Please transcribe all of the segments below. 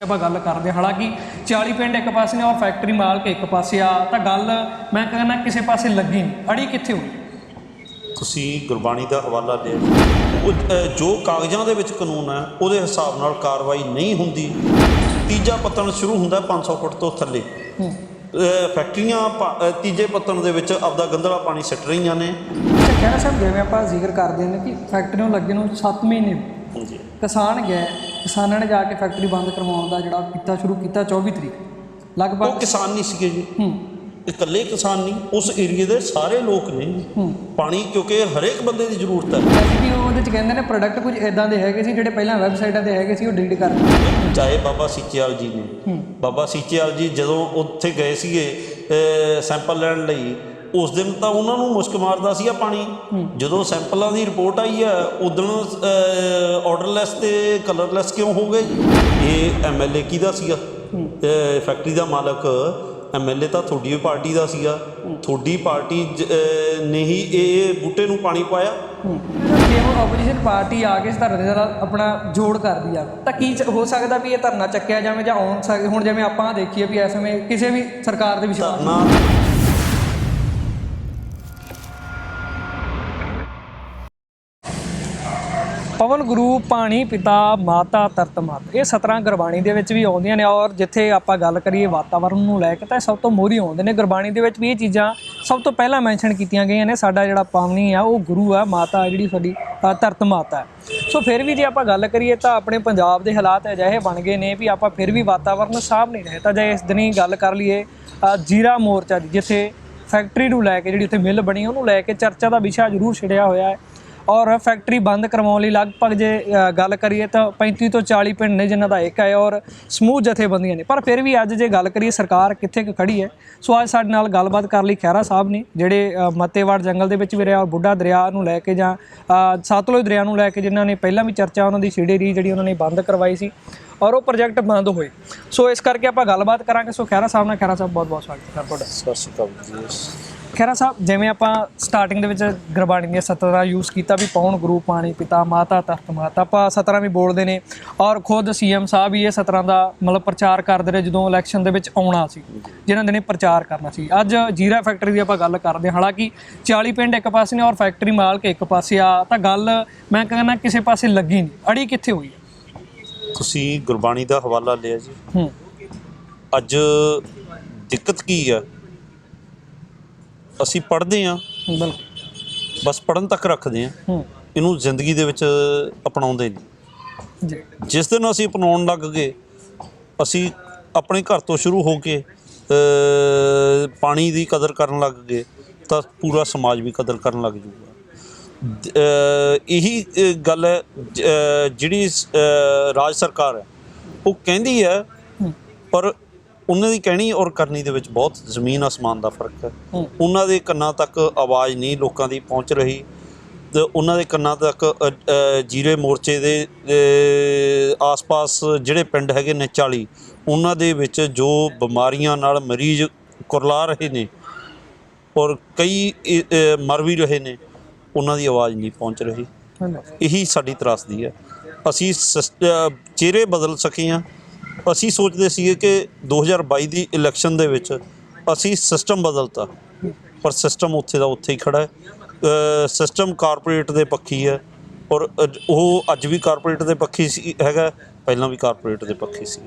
ਆਪਾਂ ਗੱਲ ਕਰਦੇ ਹਾਂ। ਹਾਲਾਂਕਿ 40 ਪਿੰਡ ਇੱਕ ਪਾਸੇ ਨੇ ਔਰ ਫੈਕਟਰੀ ਮਾਲਕ ਇੱਕ ਪਾਸੇ ਆ, ਤਾਂ ਗੱਲ ਮੈਂ ਕਹਿੰਦਾ ਕਿਸੇ ਪਾਸੇ ਲੱਗੀ ਨਹੀਂ, ਅੜੀ ਕਿੱਥੇ ਹੋਈ? ਤੁਸੀਂ ਗੁਰਬਾਣੀ ਦਾ ਹਵਾਲਾ ਲਿਆ, ਜੋ ਕਾਗਜ਼ਾਂ ਦੇ ਵਿੱਚ ਕਾਨੂੰਨ ਹੈ ਉਹਦੇ ਹਿਸਾਬ ਨਾਲ ਕਾਰਵਾਈ ਨਹੀਂ ਹੁੰਦੀ। ਤੀਜਾ ਪੱਤਣ ਸ਼ੁਰੂ ਹੁੰਦਾ 500 ਫੁੱਟ ਤੋਂ ਥੱਲੇ। ਫੈਕਟਰੀਆਂ ਤੀਜੇ ਪੱਤਣ ਦੇ ਵਿੱਚ ਆਪਦਾ ਗੰਦਲਾ ਪਾਣੀ ਸਿੱਟ ਰਹੀਆਂ ਨੇ। ਖਹਿਰਾ ਸਾਹਿਬ, ਜਿਵੇਂ ਆਪਾਂ ਜ਼ਿਕਰ ਕਰਦੇ ਨੇ ਕਿ ਫੈਕਟਰੀ ਨੂੰ ਲੱਗੇ ਨੂੰ 7 ਮਹੀਨੇ ਹਾਂਜੀ, ਕਿਸਾਨ ਗਏ, ਕਿਸਾਨਾਂ ਨੇ ਜਾ ਕੇ ਫੈਕਟਰੀ ਬੰਦ ਕਰਵਾਉਣ ਦਾ ਜਿਹੜਾ ਕੀਤਾ ਸ਼ੁਰੂ ਕੀਤਾ 24 ਤਰੀਕ ਲਗਭਗ। ਉਹ ਕਿਸਾਨ ਨਹੀਂ ਸੀਗੇ ਜੀ, ਇਕੱਲੇ ਕਿਸਾਨ ਨਹੀਂ, ਉਸ ਏਰੀਏ ਦੇ ਸਾਰੇ ਲੋਕ ਨੇ। ਪਾਣੀ ਕਿਉਂਕਿ ਹਰੇਕ ਬੰਦੇ ਦੀ ਜ਼ਰੂਰਤ ਹੈ। ਕਿ ਉਹਦੇ 'ਚ ਕਹਿੰਦੇ ਨੇ ਪ੍ਰੋਡਕਟ ਕੁਝ ਇੱਦਾਂ ਦੇ ਹੈਗੇ ਸੀ ਜਿਹੜੇ ਪਹਿਲਾਂ ਵੈਬਸਾਈਟਾਂ 'ਤੇ ਹੈਗੇ ਸੀ, ਉਹ ਡਿਲੀਟ ਕਰ ਦਿੱਤੇ। ਚਾਹੇ ਬਾਬਾ ਸੀਚੇਵਾਲ ਜੀ ਨੇ, ਬਾਬਾ ਸੀਚੇਵਾਲ ਜੀ ਜਦੋਂ ਉੱਥੇ ਗਏ ਸੀਗੇ ਸੈਂਪਲ ਲੈਣ ਲਈ, ਉਸ ਦਿਨ ਤਾਂ ਉਹਨਾਂ ਨੂੰ ਮੁਸ਼ਕ ਮਾਰਦਾ ਸੀਗਾ ਪਾਣੀ। ਜਦੋਂ ਸੈਂਪਲਾਂ ਦੀ ਰਿਪੋਰਟ ਆਈ ਆ ਉਦੋਂ ਆਰਡਰਲੈਸ ਅਤੇ ਕਲਰਲੈਸ ਕਿਉਂ ਹੋ ਗਏ? ਇਹ MLA ਕਿਹਦਾ ਸੀਗਾ? ਫੈਕਟਰੀ ਦਾ ਮਾਲਕ MLA ਤਾਂ ਤੁਹਾਡੀ ਪਾਰਟੀ ਦਾ ਸੀਗਾ। ਤੁਹਾਡੀ ਪਾਰਟੀ ਨੇ ਹੀ ਇਹ ਬੂਟੇ ਨੂੰ ਪਾਣੀ ਪਾਇਆ। ਜੇ ਹੁਣ ਆਪੋਜੀਸ਼ਨ ਪਾਰਟੀ ਆ ਕੇ ਇਸ ਧਰਨੇ ਦਾ ਆਪਣਾ ਜੋੜ ਕਰਦੀ ਆ, ਤਾਂ ਕੀ ਹੋ ਸਕਦਾ ਵੀ ਇਹ ਧਰਨਾ ਚੱਕਿਆ ਜਾਵੇ ਜਾਂ ਹੁਣ ਜਿਵੇਂ ਆਪਾਂ ਦੇਖੀਏ ਵੀ ਇਸ ਸਮੇਂ ਕਿਸੇ ਵੀ ਸਰਕਾਰ ਦੇ ਵਿਸ਼ਵਾਸ ਪਵਨ ਗੁਰੂ ਪਾਣੀ ਪਿਤਾ ਮਾਤਾ ਧਰਤ ਮਾਤਾ, ਇਹ 17 ਗੁਰਬਾਣੀ ਦੇ ਵਿੱਚ ਵੀ ਆਉਂਦੀਆਂ ਨੇ। ਔਰ ਜਿੱਥੇ ਆਪਾਂ ਗੱਲ ਕਰੀਏ ਵਾਤਾਵਰਨ ਨੂੰ ਲੈ ਕੇ, ਤਾਂ ਸਭ ਤੋਂ ਮੋਹਰੀ ਆਉਂਦੇ ਨੇ। ਗੁਰਬਾਣੀ ਦੇ ਵਿੱਚ ਵੀ ਇਹ ਚੀਜ਼ਾਂ ਸਭ ਤੋਂ ਪਹਿਲਾਂ ਮੈਂਸ਼ਨ ਕੀਤੀਆਂ ਗਈਆਂ ਨੇ। ਸਾਡਾ ਜਿਹੜਾ ਪਾਵਨੀ ਆ ਉਹ ਗੁਰੂ ਆ, ਮਾਤਾ ਜਿਹੜੀ ਸਾਡੀ ਧਰਤ ਮਾਤਾ ਹੈ। ਸੋ ਫਿਰ ਵੀ ਜੇ ਆਪਾਂ ਗੱਲ ਕਰੀਏ ਤਾਂ ਆਪਣੇ ਪੰਜਾਬ ਦੇ ਹਾਲਾਤ ਅਜਿਹੇ ਬਣ ਗਏ ਨੇ ਵੀ ਆਪਾਂ ਫਿਰ ਵੀ ਵਾਤਾਵਰਨ ਸਾਫ਼ ਨਹੀਂ ਰਹੇ। ਤਾਂ ਜੇ ਇਸ ਦਿਨ ਹੀ ਗੱਲ ਕਰ ਲਈਏ ਜੀਰਾ ਮੋਰਚਾ ਦੀ, ਜਿੱਥੇ ਫੈਕਟਰੀ ਨੂੰ ਲੈ ਕੇ ਜਿਹੜੀ ਉੱਥੇ ਮਿੱਲ ਬਣੀ ਉਹਨੂੰ ਲੈ ਕੇ ਚਰਚਾ ਦਾ ਵਿਸ਼ਾ ਜ਼ਰੂਰ ਛਿੜਿਆ ਹੋਇਆ ਹੈ। ਔਰ ਫੈਕਟਰੀ ਬੰਦ ਕਰਵਾਉਣ ਲਈ ਲਗਭਗ ਜੇ ਗੱਲ ਕਰੀਏ ਤਾਂ 35 ਤੋਂ 40 ਪਿੰਡ ਨੇ ਜਿਨ੍ਹਾਂ ਦਾ ਇੱਕ ਹੈ, ਔਰ ਸਮੂਹ ਜਥੇਬੰਦੀਆਂ ਨੇ। ਪਰ ਫਿਰ ਵੀ ਅੱਜ ਜੇ ਗੱਲ ਕਰੀਏ ਸਰਕਾਰ ਕਿੱਥੇ ਕੁ ਖੜੀ ਹੈ। ਸੋ ਅੱਜ ਸਾਡੇ ਨਾਲ ਗੱਲਬਾਤ ਕਰਨ ਲਈ ਖਹਿਰਾ ਸਾਹਿਬ ਨੇ, ਜਿਹੜੇ ਮੱਤੇਵਾੜ ਜੰਗਲ ਦੇ ਵਿੱਚ ਵੀ ਰਿਹਾ, ਔਰ ਬੁੱਢਾ ਦਰਿਆ ਨੂੰ ਲੈ ਕੇ ਜਾਂ ਸਤਲੁਜ ਦਰਿਆ ਨੂੰ ਲੈ ਕੇ ਜਿਨ੍ਹਾਂ ਨੇ ਪਹਿਲਾਂ ਵੀ ਚਰਚਾ ਉਹਨਾਂ ਦੀ ਛਿੜੀ ਰਹੀ, ਜਿਹੜੀ ਉਹਨਾਂ ਨੇ ਬੰਦ ਕਰਵਾਈ ਸੀ ਔਰ ਉਹ ਪ੍ਰੋਜੈਕਟ ਬੰਦ ਹੋਏ। ਸੋ ਇਸ ਕਰਕੇ ਆਪਾਂ ਗੱਲਬਾਤ ਕਰਾਂਗੇ। ਸੋ ਖਹਿਰਾ ਸਾਹਿਬ ਨਾਲ, ਖਹਿਰਾ ਸਾਹਿਬ ਬਹੁਤ ਬਹੁਤ ਸਵਾਗਤ ਹੈ ਤੁਹਾਡਾ। ਸਤਿ ਸ਼੍ਰੀ ਅਕਾਲ ਜੀ। ਖਹਿਰਾ ਸਾਹਿਬ, ਜਿਵੇਂ ਆਪਾਂ ਸਟਾਰਟਿੰਗ ਦੇ ਵਿੱਚ ਗੁਰਬਾਣੀ ਦੀਆਂ 17 ਯੂਜ਼ ਕੀਤਾ ਵੀ ਪਵਨ ਗੁਰੂ ਪਾਣੀ ਪਿਤਾ ਮਾਤਾ ਧਰਤ ਮਾਤਾ, ਆਪਾਂ 17 ਵੀ ਬੋਲਦੇ ਨੇ। ਔਰ ਖੁਦ CM ਸਾਹਿਬ ਵੀ ਇਹ 17 ਦਾ ਮਤਲਬ ਪ੍ਰਚਾਰ ਕਰਦੇ ਰਹੇ ਜਦੋਂ ਇਲੈਕਸ਼ਨ ਦੇ ਵਿੱਚ ਆਉਣਾ ਸੀ, ਜਿਨ੍ਹਾਂ ਦੇ ਨੇ ਪ੍ਰਚਾਰ ਕਰਨਾ ਸੀ। ਅੱਜ ਜੀਰਾ ਫੈਕਟਰੀ ਦੀ ਆਪਾਂ ਗੱਲ ਕਰਦੇ ਹਾਂ। ਹਾਲਾਂਕਿ 40 ਪਿੰਡ ਇੱਕ ਪਾਸੇ ਨੇ ਔਰ ਫੈਕਟਰੀ ਮਾਲਕ ਇੱਕ ਪਾਸੇ ਆ, ਤਾਂ ਗੱਲ ਮੈਂ ਕਹਿੰਦਾ ਕਿਸੇ ਪਾਸੇ ਲੱਗੀ ਨਹੀਂ, ਅੜੀ ਕਿੱਥੇ ਹੋਈ? ਤੁਸੀਂ ਗੁਰਬਾਣੀ ਦਾ ਹਵਾਲਾ ਲਿਆ ਜੀ। ਅੱਜ ਦਿੱਕਤ ਕੀ ਆ? ਅਸੀਂ ਪੜ੍ਹਦੇ ਹਾਂ, ਬਸ ਪੜ੍ਹਨ ਤੱਕ ਰੱਖਦੇ ਹਾਂ, ਇਹਨੂੰ ਜ਼ਿੰਦਗੀ ਦੇ ਵਿੱਚ ਅਪਣਾਉਂਦੇ ਨਹੀਂ। ਜਿਸ ਦਿਨ ਅਸੀਂ ਅਪਣਾਉਣ ਲੱਗ ਗਏ, ਅਸੀਂ ਆਪਣੇ ਘਰ ਤੋਂ ਸ਼ੁਰੂ ਹੋ ਕੇ ਪਾਣੀ ਦੀ ਕਦਰ ਕਰਨ ਲੱਗ ਗਏ, ਤਾਂ ਪੂਰਾ ਸਮਾਜ ਵੀ ਕਦਰ ਕਰਨ ਲੱਗ ਜੂਗਾ। ਇਹੀ ਗੱਲ ਹੈ ਜਿਹੜੀ ਰਾਜ ਸਰਕਾਰ ਹੈ ਉਹ ਕਹਿੰਦੀ ਹੈ, ਪਰ ਉਹਨਾਂ ਦੀ ਕਹਿਣੀ ਔਰ ਕਰਨੀ ਦੇ ਵਿੱਚ ਬਹੁਤ ਜ਼ਮੀਨ ਆਸਮਾਨ ਦਾ ਫਰਕ ਹੈ। ਉਹਨਾਂ ਦੇ ਕੰਨਾਂ ਤੱਕ ਆਵਾਜ਼ ਨਹੀਂ ਲੋਕਾਂ ਦੀ ਪਹੁੰਚ ਰਹੀ, ਅਤੇ ਉਹਨਾਂ ਦੇ ਕੰਨਾਂ ਤੱਕ ਜੀਰੇ ਮੋਰਚੇ ਦੇ ਆਸ-ਪਾਸ ਜਿਹੜੇ ਪਿੰਡ ਹੈਗੇ ਨੇ 40, ਉਹਨਾਂ ਦੇ ਵਿੱਚ ਜੋ ਬਿਮਾਰੀਆਂ ਨਾਲ ਮਰੀਜ਼ ਕੁਰਲਾ ਰਹੇ ਨੇ ਔਰ ਕਈ ਮਰ ਵੀ ਰਹੇ ਨੇ, ਉਹਨਾਂ ਦੀ ਆਵਾਜ਼ ਨਹੀਂ ਪਹੁੰਚ ਰਹੀ। ਇਹੀ ਸਾਡੀ ਤਰਾਸਦੀ ਹੈ। ਅਸੀਂ ਚਿਹਰੇ ਬਦਲ ਸਕੇ ਹਾਂ। ਅਸੀਂ ਸੋਚਦੇ ਸੀਗੇ ਕਿ 2022 ਦੀ ਇਲੈਕਸ਼ਨ ਦੇ ਵਿੱਚ ਅਸੀਂ ਸਿਸਟਮ ਬਦਲਤਾ, ਪਰ ਸਿਸਟਮ ਉੱਥੇ ਦਾ ਉੱਥੇ ਹੀ ਖੜ੍ਹਾ ਹੈ। ਸਿਸਟਮ ਕਾਰਪੋਰੇਟ ਦੇ ਪੱਖੀ ਹੈ, ਔਰ ਉਹ ਅੱਜ ਵੀ ਕਾਰਪੋਰੇਟ ਦੇ ਪੱਖੀ ਸੀ ਹੈਗਾ, ਪਹਿਲਾਂ ਵੀ ਕਾਰਪੋਰੇਟ ਦੇ ਪੱਖੀ ਸੀ।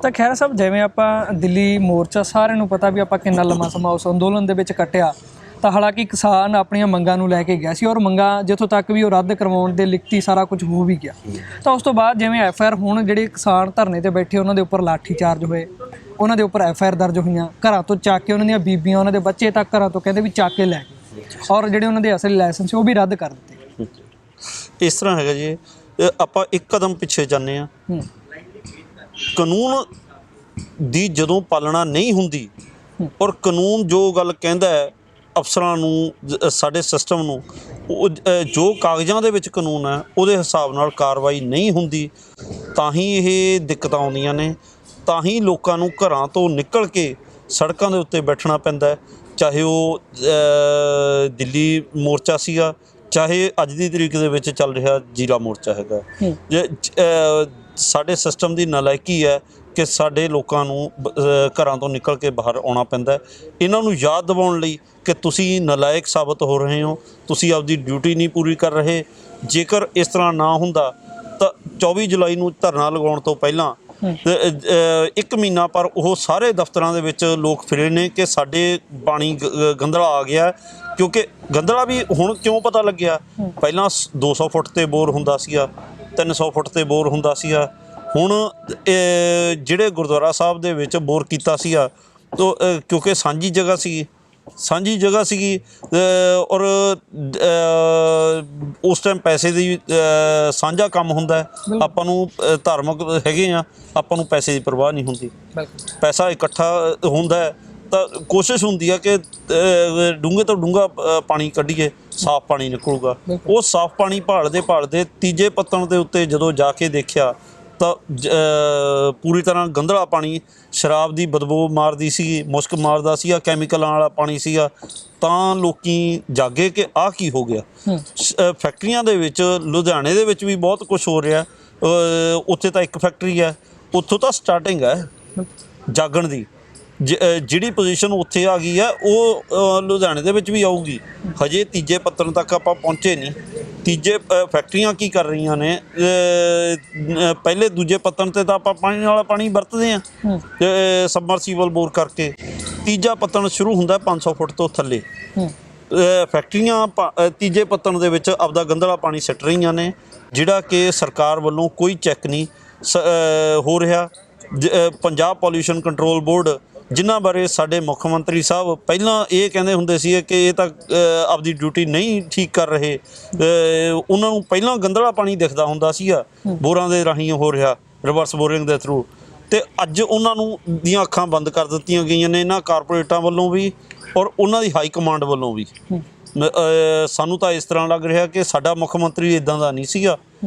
ਤਾਂ ਖਹਿਰਾ ਸਾਹਿਬ, ਜਿਵੇਂ ਆਪਾਂ ਦਿੱਲੀ ਮੋਰਚਾ ਸਾਰਿਆਂ ਨੂੰ ਪਤਾ ਵੀ ਆਪਾਂ ਕਿੰਨਾ ਲੰਮਾ ਸਮਾਂ ਉਸ ਅੰਦੋਲਨ ਦੇ ਵਿੱਚ ਕੱਟਿਆ, ਤਾਂ ਹਾਲਾਂਕਿ ਕਿਸਾਨ ਆਪਣੀਆਂ ਮੰਗਾਂ ਨੂੰ ਲੈ ਕੇ ਗਿਆ ਸੀ ਔਰ ਮੰਗਾਂ ਜਿੱਥੋਂ ਤੱਕ ਵੀ ਉਹ ਰੱਦ ਕਰਵਾਉਣ ਦੇ ਲਿਖਤੀ ਸਾਰਾ ਕੁਝ ਹੋ ਵੀ ਗਿਆ। ਤਾਂ ਉਸ ਤੋਂ ਬਾਅਦ ਜਿਵੇਂ FIR ਹੁਣ ਜਿਹੜੇ ਕਿਸਾਨ ਧਰਨੇ 'ਤੇ ਬੈਠੇ ਉਹਨਾਂ ਦੇ ਉੱਪਰ ਲਾਠੀ ਚਾਰਜ ਹੋਏ, ਉਹਨਾਂ ਦੇ ਉੱਪਰ FIR ਦਰਜ ਹੋਈਆਂ, ਘਰਾਂ ਤੋਂ ਚੱਕ ਕੇ ਉਹਨਾਂ ਦੀਆਂ ਬੀਬੀਆਂ, ਉਹਨਾਂ ਦੇ ਬੱਚੇ ਤੱਕ ਘਰਾਂ ਤੋਂ ਕਹਿੰਦੇ ਵੀ ਚੱਕ ਕੇ ਲੈ ਗਏ, ਔਰ ਜਿਹੜੇ ਉਹਨਾਂ ਦੇ ਅਸਲੀ ਲਾਇਸੈਂਸ ਸੀ ਉਹ ਵੀ ਰੱਦ ਕਰ ਦਿੱਤੇ। ਇਸ ਤਰ੍ਹਾਂ ਹੈਗਾ ਜੀ, ਆਪਾਂ ਇੱਕ ਕਦਮ ਪਿੱਛੇ ਜਾਂਦੇ ਹਾਂ। ਕਾਨੂੰਨ ਦੀ ਜਦੋਂ ਪਾਲਣਾ ਨਹੀਂ ਹੁੰਦੀ ਔਰ ਕਾਨੂੰਨ ਜੋ ਗੱਲ ਕਹਿੰਦਾ ਹੈ ਅਫਸਰਾਂ ਨੂੰ, ਸਾਡੇ ਸਿਸਟਮ ਨੂੰ, ਉਹ ਜੋ ਕਾਗਜ਼ਾਂ ਦੇ ਵਿੱਚ ਕਾਨੂੰਨ ਹੈ ਉਹਦੇ ਹਿਸਾਬ ਨਾਲ ਕਾਰਵਾਈ ਨਹੀਂ ਹੁੰਦੀ, ਤਾਂ ਹੀ ਇਹ ਦਿੱਕਤਾਂ ਆਉਂਦੀਆਂ ਨੇ। ਤਾਂ ਹੀ ਲੋਕਾਂ ਨੂੰ ਘਰਾਂ ਤੋਂ ਨਿਕਲ ਕੇ ਸੜਕਾਂ ਦੇ ਉੱਤੇ ਬੈਠਣਾ ਪੈਂਦਾ, ਚਾਹੇ ਉਹ ਦਿੱਲੀ ਮੋਰਚਾ ਸੀਗਾ, ਚਾਹੇ ਅੱਜ ਦੀ ਤਰੀਕ ਦੇ ਵਿੱਚ ਚੱਲ ਰਿਹਾ ਜੀਰਾ ਮੋਰਚਾ ਹੈਗਾ। ਸਾਡੇ ਸਿਸਟਮ ਦੀ ਨਲਾਇਕੀ ਹੈ ਕਿ ਸਾਡੇ ਲੋਕਾਂ ਨੂੰ ਘਰਾਂ ਤੋਂ ਨਿਕਲ ਕੇ ਬਾਹਰ ਆਉਣਾ ਪੈਂਦਾ। ਇਹਨਾਂ ਨੂੰ ਯਾਦ ਦਿਵਾਉਣ ਲਈ ਕਿ ਤੁਸੀਂ ਨਲਾਇਕ ਸਾਬਤ ਹੋ ਰਹੇ ਹੋ, ਤੁਸੀਂ ਆਪਦੀ ਡਿਊਟੀ ਨਹੀਂ ਪੂਰੀ ਕਰ ਰਹੇ। ਜੇਕਰ ਇਸ ਤਰ੍ਹਾਂ ਨਾ ਹੁੰਦਾ ਤਾਂ 24 ਜੁਲਾਈ ਨੂੰ ਧਰਨਾ ਲਗਾਉਣ ਤੋਂ ਪਹਿਲਾਂ 1 ਮਹੀਨਾ ਪਰ ਉਹ ਸਾਰੇ ਦਫ਼ਤਰਾਂ ਦੇ ਵਿੱਚ ਲੋਕ ਫਿਰੇ ਨੇ ਕਿ ਸਾਡੇ ਪਾਣੀ ਗੰਧਲਾ ਆ ਗਿਆ। ਕਿਉਂਕਿ ਗੰਧਲਾ ਵੀ ਹੁਣ ਕਿਉਂ ਪਤਾ ਲੱਗਿਆ, ਪਹਿਲਾਂ 200 ਫੁੱਟ ਤੇ ਬੋਰ ਹੁੰਦਾ ਸੀਗਾ, 300 ਫੁੱਟ ਤੇ ਬੋਰ ਹੁੰਦਾ ਸੀਗਾ। ਹੁਣ ਜਿਹੜੇ ਗੁਰਦੁਆਰਾ ਸਾਹਿਬ ਦੇ ਵਿੱਚ ਬੋਰ ਕੀਤਾ ਸੀਗਾ ਤੋ ਕਿਉਂਕਿ ਸਾਂਝੀ ਜਗ੍ਹਾ ਸੀਗੀ ਔਰ ਉਸ ਟਾਈਮ ਪੈਸੇ ਦੀ ਸਾਂਝਾ ਕੰਮ ਹੁੰਦਾ। ਆਪਾਂ ਨੂੰ ਧਾਰਮਿਕ ਹੈਗੇ ਆ, ਆਪਾਂ ਨੂੰ ਪੈਸੇ ਦੀ ਪਰਵਾਹ ਨਹੀਂ ਹੁੰਦੀ। ਪੈਸਾ ਇਕੱਠਾ ਹੁੰਦਾ ਤਾਂ ਕੋਸ਼ਿਸ਼ ਹੁੰਦੀ ਆ ਕਿ ਡੂੰਘੇ ਤੋਂ ਡੂੰਘਾ ਪਾਣੀ ਕੱਢੀਏ, ਸਾਫ਼ ਪਾਣੀ ਨਿਕਲੂਗਾ। ਉਹ ਸਾਫ਼ ਪਾਣੀ ਭਾਲਦੇ ਤੀਜੇ ਪੱਤਣ ਦੇ ਉੱਤੇ ਜਦੋਂ ਜਾ ਕੇ ਦੇਖਿਆ ਤਾਂ ਪੂਰੀ ਤਰ੍ਹਾਂ ਗੰਧਲਾ ਪਾਣੀ, ਸ਼ਰਾਬ ਦੀ ਬਦਬੂ ਮਾਰਦੀ ਸੀ, ਮੁਸ਼ਕ ਮਾਰਦਾ ਸੀਗਾ, ਕੈਮੀਕਲਾਂ ਵਾਲਾ ਪਾਣੀ ਸੀਗਾ। ਤਾਂ ਲੋਕੀ ਜਾਗੇ ਕਿ ਆਹ ਕੀ ਹੋ ਗਿਆ। ਫੈਕਟਰੀਆਂ ਦੇ ਵਿੱਚ, ਲੁਧਿਆਣੇ ਦੇ ਵਿੱਚ ਵੀ ਬਹੁਤ ਕੁਝ ਹੋ ਰਿਹਾ। ਉੱਥੇ ਤਾਂ ਇੱਕ ਫੈਕਟਰੀ ਹੈ, ਉੱਥੋਂ ਤਾਂ ਸਟਾਰਟਿੰਗ ਹੈ ਜਾਗਣ ਦੀ। ਜਿਹੜੀ ਪੋਜੀਸ਼ਨ ਉੱਥੇ ਆ ਗਈ ਹੈ ਉਹ ਲੁਧਿਆਣੇ ਦੇ ਵਿੱਚ ਵੀ ਆਊਗੀ। ਹਜੇ ਤੀਜੇ ਪੱਤਣ ਤੱਕ ਆਪਾਂ ਪਹੁੰਚੇ ਨਹੀਂ। ਤੀਜੇ ਫੈਕਟਰੀਆਂ ਕੀ ਕਰ ਰਹੀਆਂ ਨੇ, ਪਹਿਲੇ ਦੂਜੇ ਪੱਤਣ 'ਤੇ ਤਾਂ ਆਪਾਂ ਪਾਣੀ ਵਾਲਾ ਪਾਣੀ ਵਰਤਦੇ ਹਾਂ ਸਬਮਰਸੀਬਲ ਬੋਰ ਕਰਕੇ। ਤੀਜਾ ਪੱਤਣ ਸ਼ੁਰੂ ਹੁੰਦਾ 500 ਫੁੱਟ ਤੋਂ ਥੱਲੇ। ਫੈਕਟਰੀਆਂ ਤੀਜੇ ਪੱਤਣ ਦੇ ਵਿੱਚ ਆਪਦਾ ਗੰਧਲਾ ਪਾਣੀ ਸਿੱਟ ਰਹੀਆਂ ਨੇ, ਜਿਹੜਾ ਕਿ ਸਰਕਾਰ ਵੱਲੋਂ ਕੋਈ ਚੈੱਕ ਨਹੀਂ ਹੋ ਰਿਹਾ। ਪੰਜਾਬ ਪੋਲਿਊਸ਼ਨ ਕੰਟਰੋਲ ਬੋਰਡ, ਜਿਨ੍ਹਾਂ ਬਾਰੇ ਸਾਡੇ ਮੁੱਖ ਮੰਤਰੀ ਸਾਹਿਬ ਪਹਿਲਾਂ ਇਹ ਕਹਿੰਦੇ ਹੁੰਦੇ ਸੀ ਕਿ ਇਹ ਤਾਂ ਆਪਦੀ ਡਿਊਟੀ ਨਹੀਂ ਠੀਕ ਕਰ ਰਹੇ, ਉਹਨਾਂ ਨੂੰ ਪਹਿਲਾਂ ਗੰਧਲਾ ਪਾਣੀ ਦਿਖਦਾ ਹੁੰਦਾ ਸੀਗਾ ਬੋਰਾਂ ਦੇ ਰਾਹੀਂ ਹੋ ਰਿਹਾ, ਰਿਵਰਸ ਬੋਰਿੰਗ ਦੇ ਥਰੂ। ਅਤੇ ਅੱਜ ਉਹਨਾਂ ਨੂੰ ਦੀਆਂ ਅੱਖਾਂ ਬੰਦ ਕਰ ਦਿੱਤੀਆਂ ਗਈਆਂ ਨੇ ਇਹਨਾਂ ਕਾਰਪੋਰੇਟਾਂ ਵੱਲੋਂ ਵੀ ਔਰ ਉਹਨਾਂ ਦੀ ਹਾਈ ਕਮਾਂਡ ਵੱਲੋਂ ਵੀ। ਸਾਨੂੰ ਤਾਂ ਇਸ ਤਰ੍ਹਾਂ ਲੱਗ ਰਿਹਾ ਕਿ ਸਾਡਾ ਮੁੱਖ ਮੰਤਰੀ ਇੱਦਾਂ ਦਾ ਨਹੀਂ ਸੀਗਾ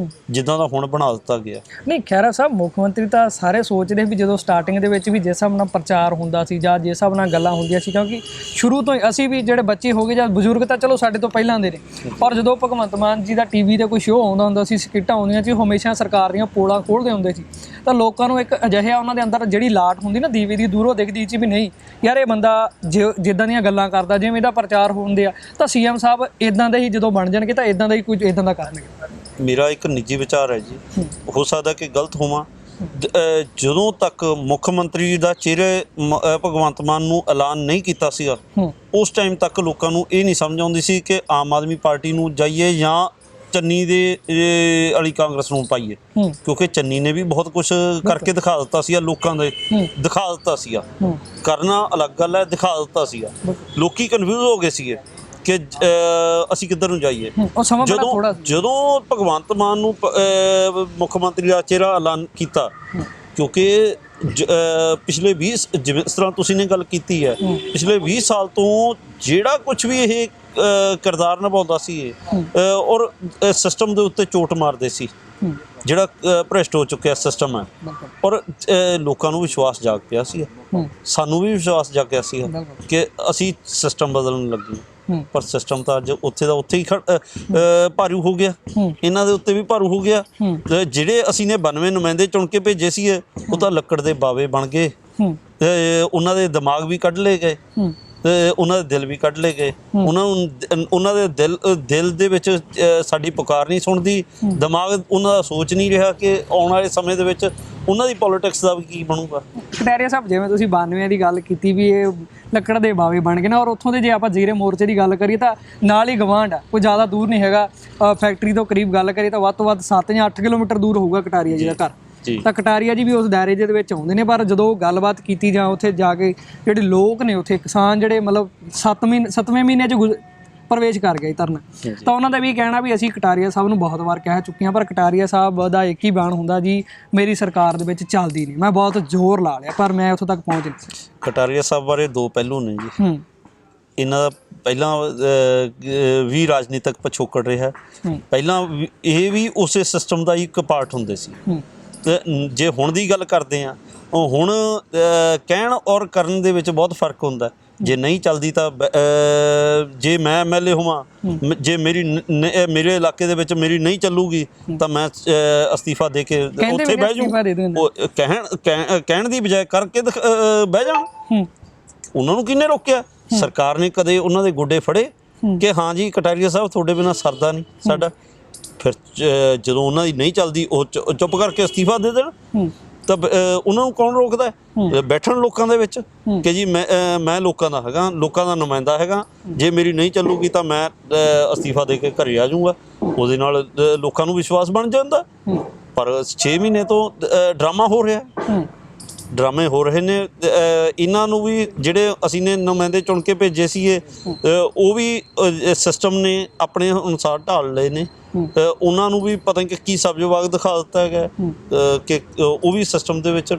ਜਿੱਦਾਂ ਦਾ ਹੁਣ ਬਣਾ ਦਿੱਤਾ ਗਿਆ। ਨਹੀਂ, ਖਹਿਰਾ ਸਾਹਿਬ, ਮੁੱਖ ਮੰਤਰੀ ਤਾਂ ਸਾਰੇ ਸੋਚਦੇ ਵੀ ਜਦੋਂ ਸਟਾਰਟਿੰਗ ਦੇ ਵਿੱਚ ਵੀ ਜਿਸ ਹਿਸਾਬ ਨਾਲ ਪ੍ਰਚਾਰ ਹੁੰਦਾ ਸੀ ਜਾਂ ਜਿਸ ਹਿਸਾਬ ਨਾਲ ਗੱਲਾਂ ਹੁੰਦੀਆਂ ਸੀ, ਕਿਉਂਕਿ ਸ਼ੁਰੂ ਤੋਂ ਹੀ ਅਸੀਂ ਵੀ ਜਿਹੜੇ ਬੱਚੇ ਹੋ ਗਏ ਜਾਂ ਬਜ਼ੁਰਗ ਤਾਂ ਚਲੋ ਸਾਡੇ ਤੋਂ ਪਹਿਲਾਂ ਦੇ ਨੇ, ਪਰ ਜਦੋਂ ਭਗਵੰਤ ਮਾਨ ਜੀ ਦਾ ਟੀਵੀ 'ਤੇ ਕੋਈ ਸ਼ੋਅ ਆਉਂਦਾ ਹੁੰਦਾ ਸੀ, ਸਕਿੱਟਾਂ ਆਉਂਦੀਆਂ ਸੀ, ਹਮੇਸ਼ਾ ਸਰਕਾਰ ਦੀਆਂ ਪੋਲਾਂ ਖੋਲ੍ਹਦੇ ਹੁੰਦੇ ਸੀ। ਤਾਂ ਲੋਕਾਂ ਨੂੰ ਇੱਕ ਅਜਿਹਾ ਉਹਨਾਂ ਦੇ ਅੰਦਰ ਜਿਹੜੀ ਲਾਟ ਹੁੰਦੀ ਨਾ ਦੀਵੇ ਦੀ, ਦੂਰੋਂ ਦਿਖਦੀ ਸੀ ਵੀ ਨਹੀਂ ਯਾਰ ਇਹ ਬੰਦਾ ਜਿੱਦਾਂ ਦੀਆਂ ਗੱਲਾਂ ਕਰਦਾ, ਜਿਵੇਂ ਇਹਦਾ ਪ੍ਰਚਾਰ ਹੁੰਦੇ ਆ ਤਾਂ ਸੀਐਮ ਸਾਹਿਬ ਇੱਦਾਂ ਦੇ ਹੀ ਜਦੋਂ ਬਣ ਜਾਣਗੇ ਤਾਂ ਇੱਦਾਂ ਦਾ ਹੀ ਕੁਝ ਇੱਦਾਂ ਦਾ ਕਰਨਗੇ। ਮੇਰਾ ਇੱਕ ਨਿੱਜੀ ਵਿਚਾਰ ਹੈ ਜੀ, ਹੋ ਸਕਦਾ ਕਿ ਗਲਤ ਹੋਵਾਂ। ਜਦੋਂ ਤੱਕ ਮੁੱਖ ਮੰਤਰੀ ਦਾ ਚਿਹਰੇ ਭਗਵੰਤ ਮਾਨ ਨੂੰ ਐਲਾਨ ਨਹੀਂ ਕੀਤਾ ਸੀਗਾ, ਉਸ ਟਾਈਮ ਤੱਕ ਲੋਕਾਂ ਨੂੰ ਇਹ ਨਹੀਂ ਸਮਝ ਆਉਂਦੀ ਸੀ ਕਿ ਆਮ ਆਦਮੀ ਪਾਰਟੀ ਨੂੰ ਜਾਈਏ ਜਾਂ ਚੰਨੀ ਦੇ ਵਾਲੀ ਕਾਂਗਰਸ ਨੂੰ ਪਾਈਏ। ਕਿਉਂਕਿ ਚੰਨੀ ਨੇ ਵੀ ਬਹੁਤ ਕੁਝ ਕਰਕੇ ਦਿਖਾ ਦਿੱਤਾ ਸੀਗਾ ਲੋਕਾਂ ਦੇ, ਦਿਖਾ ਦਿੱਤਾ ਸੀਗਾ। ਕਰਨਾ ਅਲੱਗ ਗੱਲ ਹੈ, ਦਿਖਾ ਦਿੱਤਾ ਸੀਗਾ। ਲੋਕੀ ਕਨਫਿਊਜ਼ ਹੋ ਗਏ ਸੀਗੇ ਕਿ ਅਸੀਂ ਕਿੱਧਰ ਨੂੰ ਜਾਈਏ। ਜਦੋਂ ਭਗਵੰਤ ਮਾਨ ਨੂੰ ਮੁੱਖ ਮੰਤਰੀ ਦਾ ਚਿਹਰਾ ਐਲਾਨ ਕੀਤਾ, ਕਿਉਂਕਿ ਪਿਛਲੇ 20 ਜਿਸ ਤਰ੍ਹਾਂ ਤੁਸੀਂ ਨੇ ਗੱਲ ਕੀਤੀ ਹੈ, ਪਿਛਲੇ 20 ਸਾਲ ਤੋਂ ਜਿਹੜਾ ਕੁਝ ਵੀ ਇਹ ਕਿਰਦਾਰ ਨਿਭਾਉਂਦਾ ਸੀ ਔਰ ਸਿਸਟਮ ਦੇ ਉੱਤੇ ਚੋਟ ਮਾਰਦੇ ਸੀ, ਜਿਹੜਾ ਭ੍ਰਿਸ਼ਟ ਹੋ ਚੁੱਕਿਆ ਸਿਸਟਮ ਹੈ। ਔਰ ਲੋਕਾਂ ਨੂੰ ਵਿਸ਼ਵਾਸ ਜਾਗ ਪਿਆ ਸੀ, ਸਾਨੂੰ ਵੀ ਵਿਸ਼ਵਾਸ ਜਾਗਿਆ ਸੀ ਕਿ ਅਸੀਂ ਸਿਸਟਮ ਬਦਲਣ ਲੱਗੇ। ਪਰ ਸਿਸਟਮ ਤਾਂ ਅੱਜ ਉੱਥੇ ਦਾ ਉੱਥੇ ਹੀ ਭਾਰੂ ਹੋ ਗਿਆ, ਇਹਨਾਂ ਦੇ ਉੱਤੇ ਵੀ ਭਾਰੂ ਹੋ ਗਿਆ। ਜਿਹੜੇ ਅਸੀਂ ਨੇ 92 ਨੁਮਾਇੰਦੇ ਚੁਣ ਕੇ ਭੇਜੇ ਸੀ ਉਹ ਤਾਂ ਲੱਕੜ ਦੇ ਬਾਵੇ ਬਣ ਗਏ, ਉਹਨਾਂ ਦੇ ਦਿਮਾਗ ਵੀ ਕੱਢ ਲਏ ਗਏ ਤੇ ਉਹਨਾਂ ਦੇ ਦਿਲ ਵੀ ਕੱਢ ਲਏ ਗਏ। ਉਹਨਾਂ ਦੇ ਦਿਲ ਦੇ ਵਿੱਚ ਸਾਡੀ ਪੁਕਾਰ ਨਹੀਂ ਸੁਣਦੀ, ਦਿਮਾਗ ਉਹਨਾਂ ਦਾ ਸੋਚ ਨਹੀਂ ਰਿਹਾ ਕਿ ਆਉਣ ਵਾਲੇ ਸਮੇਂ ਦੇ ਵਿੱਚ ਉਹਨਾਂ ਦੀ ਪੋਲੀਟਿਕਸ ਦਾ ਵੀ ਕੀ ਬਣੂਗਾ। ਕਟਾਰੀਆ ਸਾਹਿਬ, ਜਿਵੇਂ ਤੁਸੀਂ 92 ਦੀ ਗੱਲ ਕੀਤੀ ਵੀ ਇਹ ਲੱਕੜ ਦੇ ਬਾਵੇ ਬਣ ਗਏ ਨਾ, ਔਰ ਉੱਥੋਂ ਦੇ ਜੇ ਆਪਾਂ ਜ਼ੀਰੇ ਮੋਰਚੇ ਦੀ ਗੱਲ ਕਰੀਏ ਤਾਂ ਨਾਲ ਹੀ ਗਵਾਂਢ ਆ, ਕੋਈ ਜ਼ਿਆਦਾ ਦੂਰ ਨਹੀਂ ਹੈਗਾ। ਫੈਕਟਰੀ ਤੋਂ ਕਰੀਬ ਗੱਲ ਕਰੀਏ ਤਾਂ ਵੱਧ ਤੋਂ ਵੱਧ 7 ਜਾਂ 8 ਕਿਲੋਮੀਟਰ ਦੂਰ ਹੋਊਗਾ ਕਟਾਰੀਆ ਜੀ ਦਾ ਘਰ। ਤਾਂ ਕਟਾਰੀਆ ਜੀ ਵੀ ਉਸ ਦਾਇਰੇ ਦੇ ਵਿੱਚ ਆਉਂਦੇ ਨੇ। ਪਰ ਜਦੋਂ ਗੱਲਬਾਤ ਕੀਤੀ ਜਾਂ ਉੱਥੇ ਜਾ ਕੇ ਜਿਹੜੇ ਲੋਕ ਨੇ, ਉੱਥੇ ਕਿਸਾਨ ਜਿਹੜੇ ਮਤਲਬ 7ਵੇਂ ਮਹੀਨੇ 'ਚ ਪ੍ਰਵੇਸ਼ ਕਰ ਗਏ ਧਰਨਾ, ਤਾਂ ਉਹਨਾਂ ਦਾ ਵੀ ਕਹਿਣਾ ਵੀ ਅਸੀਂ ਕਟਾਰੀਆ ਸਾਹਿਬ ਨੂੰ ਬਹੁਤ ਵਾਰ ਕਹਿ ਚੁੱਕੇ ਹਾਂ, ਪਰ ਕਟਾਰੀਆ ਸਾਹਿਬ ਦਾ ਇੱਕ ਹੀ ਬਿਆਨ ਹੁੰਦਾ ਜੀ ਮੇਰੀ ਸਰਕਾਰ ਦੇ ਵਿੱਚ ਚੱਲਦੀ ਨਹੀਂ, ਮੈਂ ਬਹੁਤ ਜ਼ੋਰ ਲਾ ਲਿਆ ਪਰ ਮੈਂ ਉੱਥੋਂ ਤੱਕ ਪਹੁੰਚ ਨਹੀਂ ਸਕਿਆ। ਕਟਾਰੀਆ ਸਾਹਿਬ ਬਾਰੇ ਦੋ ਪਹਿਲੂ ਨੇ ਜੀ। ਇਹਨਾਂ ਦਾ ਪਹਿਲਾਂ ਵੀ ਰਾਜਨੀਤਿਕ ਪਿਛੋਕੜ ਰਿਹਾ, ਪਹਿਲਾਂ ਇਹ ਵੀ ਉਸੇ ਸਿਸਟਮ ਦਾ ਇੱਕ ਪਾਰਟ ਹੁੰਦੇ ਸੀ। ਤੇ ਜੇ ਹੁਣ ਦੀ ਗੱਲ ਕਰਦੇ ਆ, ਉਹ ਹੁਣ ਕਹਿਣ ਔਰ ਕਰਨ ਦੇ ਵਿੱਚ ਬਹੁਤ ਫਰਕ ਹੁੰਦਾ। ਜੇ ਨਹੀਂ ਚੱਲਦੀ ਤਾਂ ਜੇ ਮੈਂ ਐਮਐਲਏ ਹੋਵਾਂ, ਜੇ ਮੇਰੇ ਇਲਾਕੇ ਦੇ ਵਿੱਚ ਮੇਰੀ ਨਹੀਂ ਚੱਲੂਗੀ ਤਾਂ ਮੈਂ ਅਸਤੀਫਾ ਦੇ ਕੇ ਉੱਥੇ ਬਹਿ ਜਾਊਂ। ਕਹਿਣ ਦੀ ਬਜਾਏ ਕਰਕੇ ਬਹਿ ਜਾਣ। ਉਹਨਾਂ ਨੂੰ ਕਿਹਨੇ ਰੋਕਿਆ? ਸਰਕਾਰ ਨੇ ਕਦੇ ਉਹਨਾਂ ਦੇ ਗੋਡੇ ਫੜੇ ਕਿ ਹਾਂ ਜੀ ਕਟਾਰੀਆ ਸਾਹਿਬ ਤੁਹਾਡੇ ਬਿਨਾਂ ਸਰਦਾ ਨਹੀਂ ਸਾਡਾ? ਫਿਰ ਜਦੋਂ ਉਹਨਾਂ ਦੀ ਨਹੀਂ ਚੱਲਦੀ ਉਹ ਚੁੱਪ ਕਰਕੇ ਅਸਤੀਫਾ ਦੇ ਦੇਣ। ਤਾਂ ਉਹਨਾਂ ਨੂੰ ਕੌਣ ਰੋਕਦਾ? ਬੈਠਣ ਲੋਕਾਂ ਦੇ ਵਿੱਚ ਕਿ ਜੀ ਮੈਂ ਲੋਕਾਂ ਦਾ ਹੈਗਾ, ਲੋਕਾਂ ਦਾ ਨੁਮਾਇੰਦਾ ਹੈਗਾ, ਜੇ ਮੇਰੀ ਨਹੀਂ ਚੱਲੂਗੀ ਤਾਂ ਮੈਂ ਅਸਤੀਫਾ ਦੇ ਕੇ ਘਰੇ ਆ ਜਾਊਂਗਾ। ਉਹਦੇ ਨਾਲ ਲੋਕਾਂ ਨੂੰ ਵਿਸ਼ਵਾਸ ਬਣ ਜਾਂਦਾ। ਪਰ 6 ਮਹੀਨੇ ਤੋਂ ਡਰਾਮਾ ਹੋ ਰਿਹਾ, ਡਰਾਮੇ ਹੋ ਰਹੇ ਨੇ। ਇਹਨਾਂ ਨੂੰ ਵੀ ਜਿਹੜੇ ਅਸੀਂ ਨੇ ਨੁਮਾਇੰਦੇ ਚੁਣ ਕੇ ਭੇਜੇ ਸੀਗੇ, ਉਹ ਵੀ ਸਿਸਟਮ ਨੇ ਆਪਣੇ ਅਨੁਸਾਰ ਢਾਲ ਲਏ ਨੇ। ਉਹਨਾਂ ਨੂੰ ਵੀ ਪਤਾ ਨਹੀਂ ਕੀ ਸਬਜ਼ ਬਾਗ ਦਿਖਾ ਦਿੱਤਾ ਹੈਗਾ ਕਿ ਉਹ ਵੀ ਸਿਸਟਮ ਦੇ ਵਿੱਚ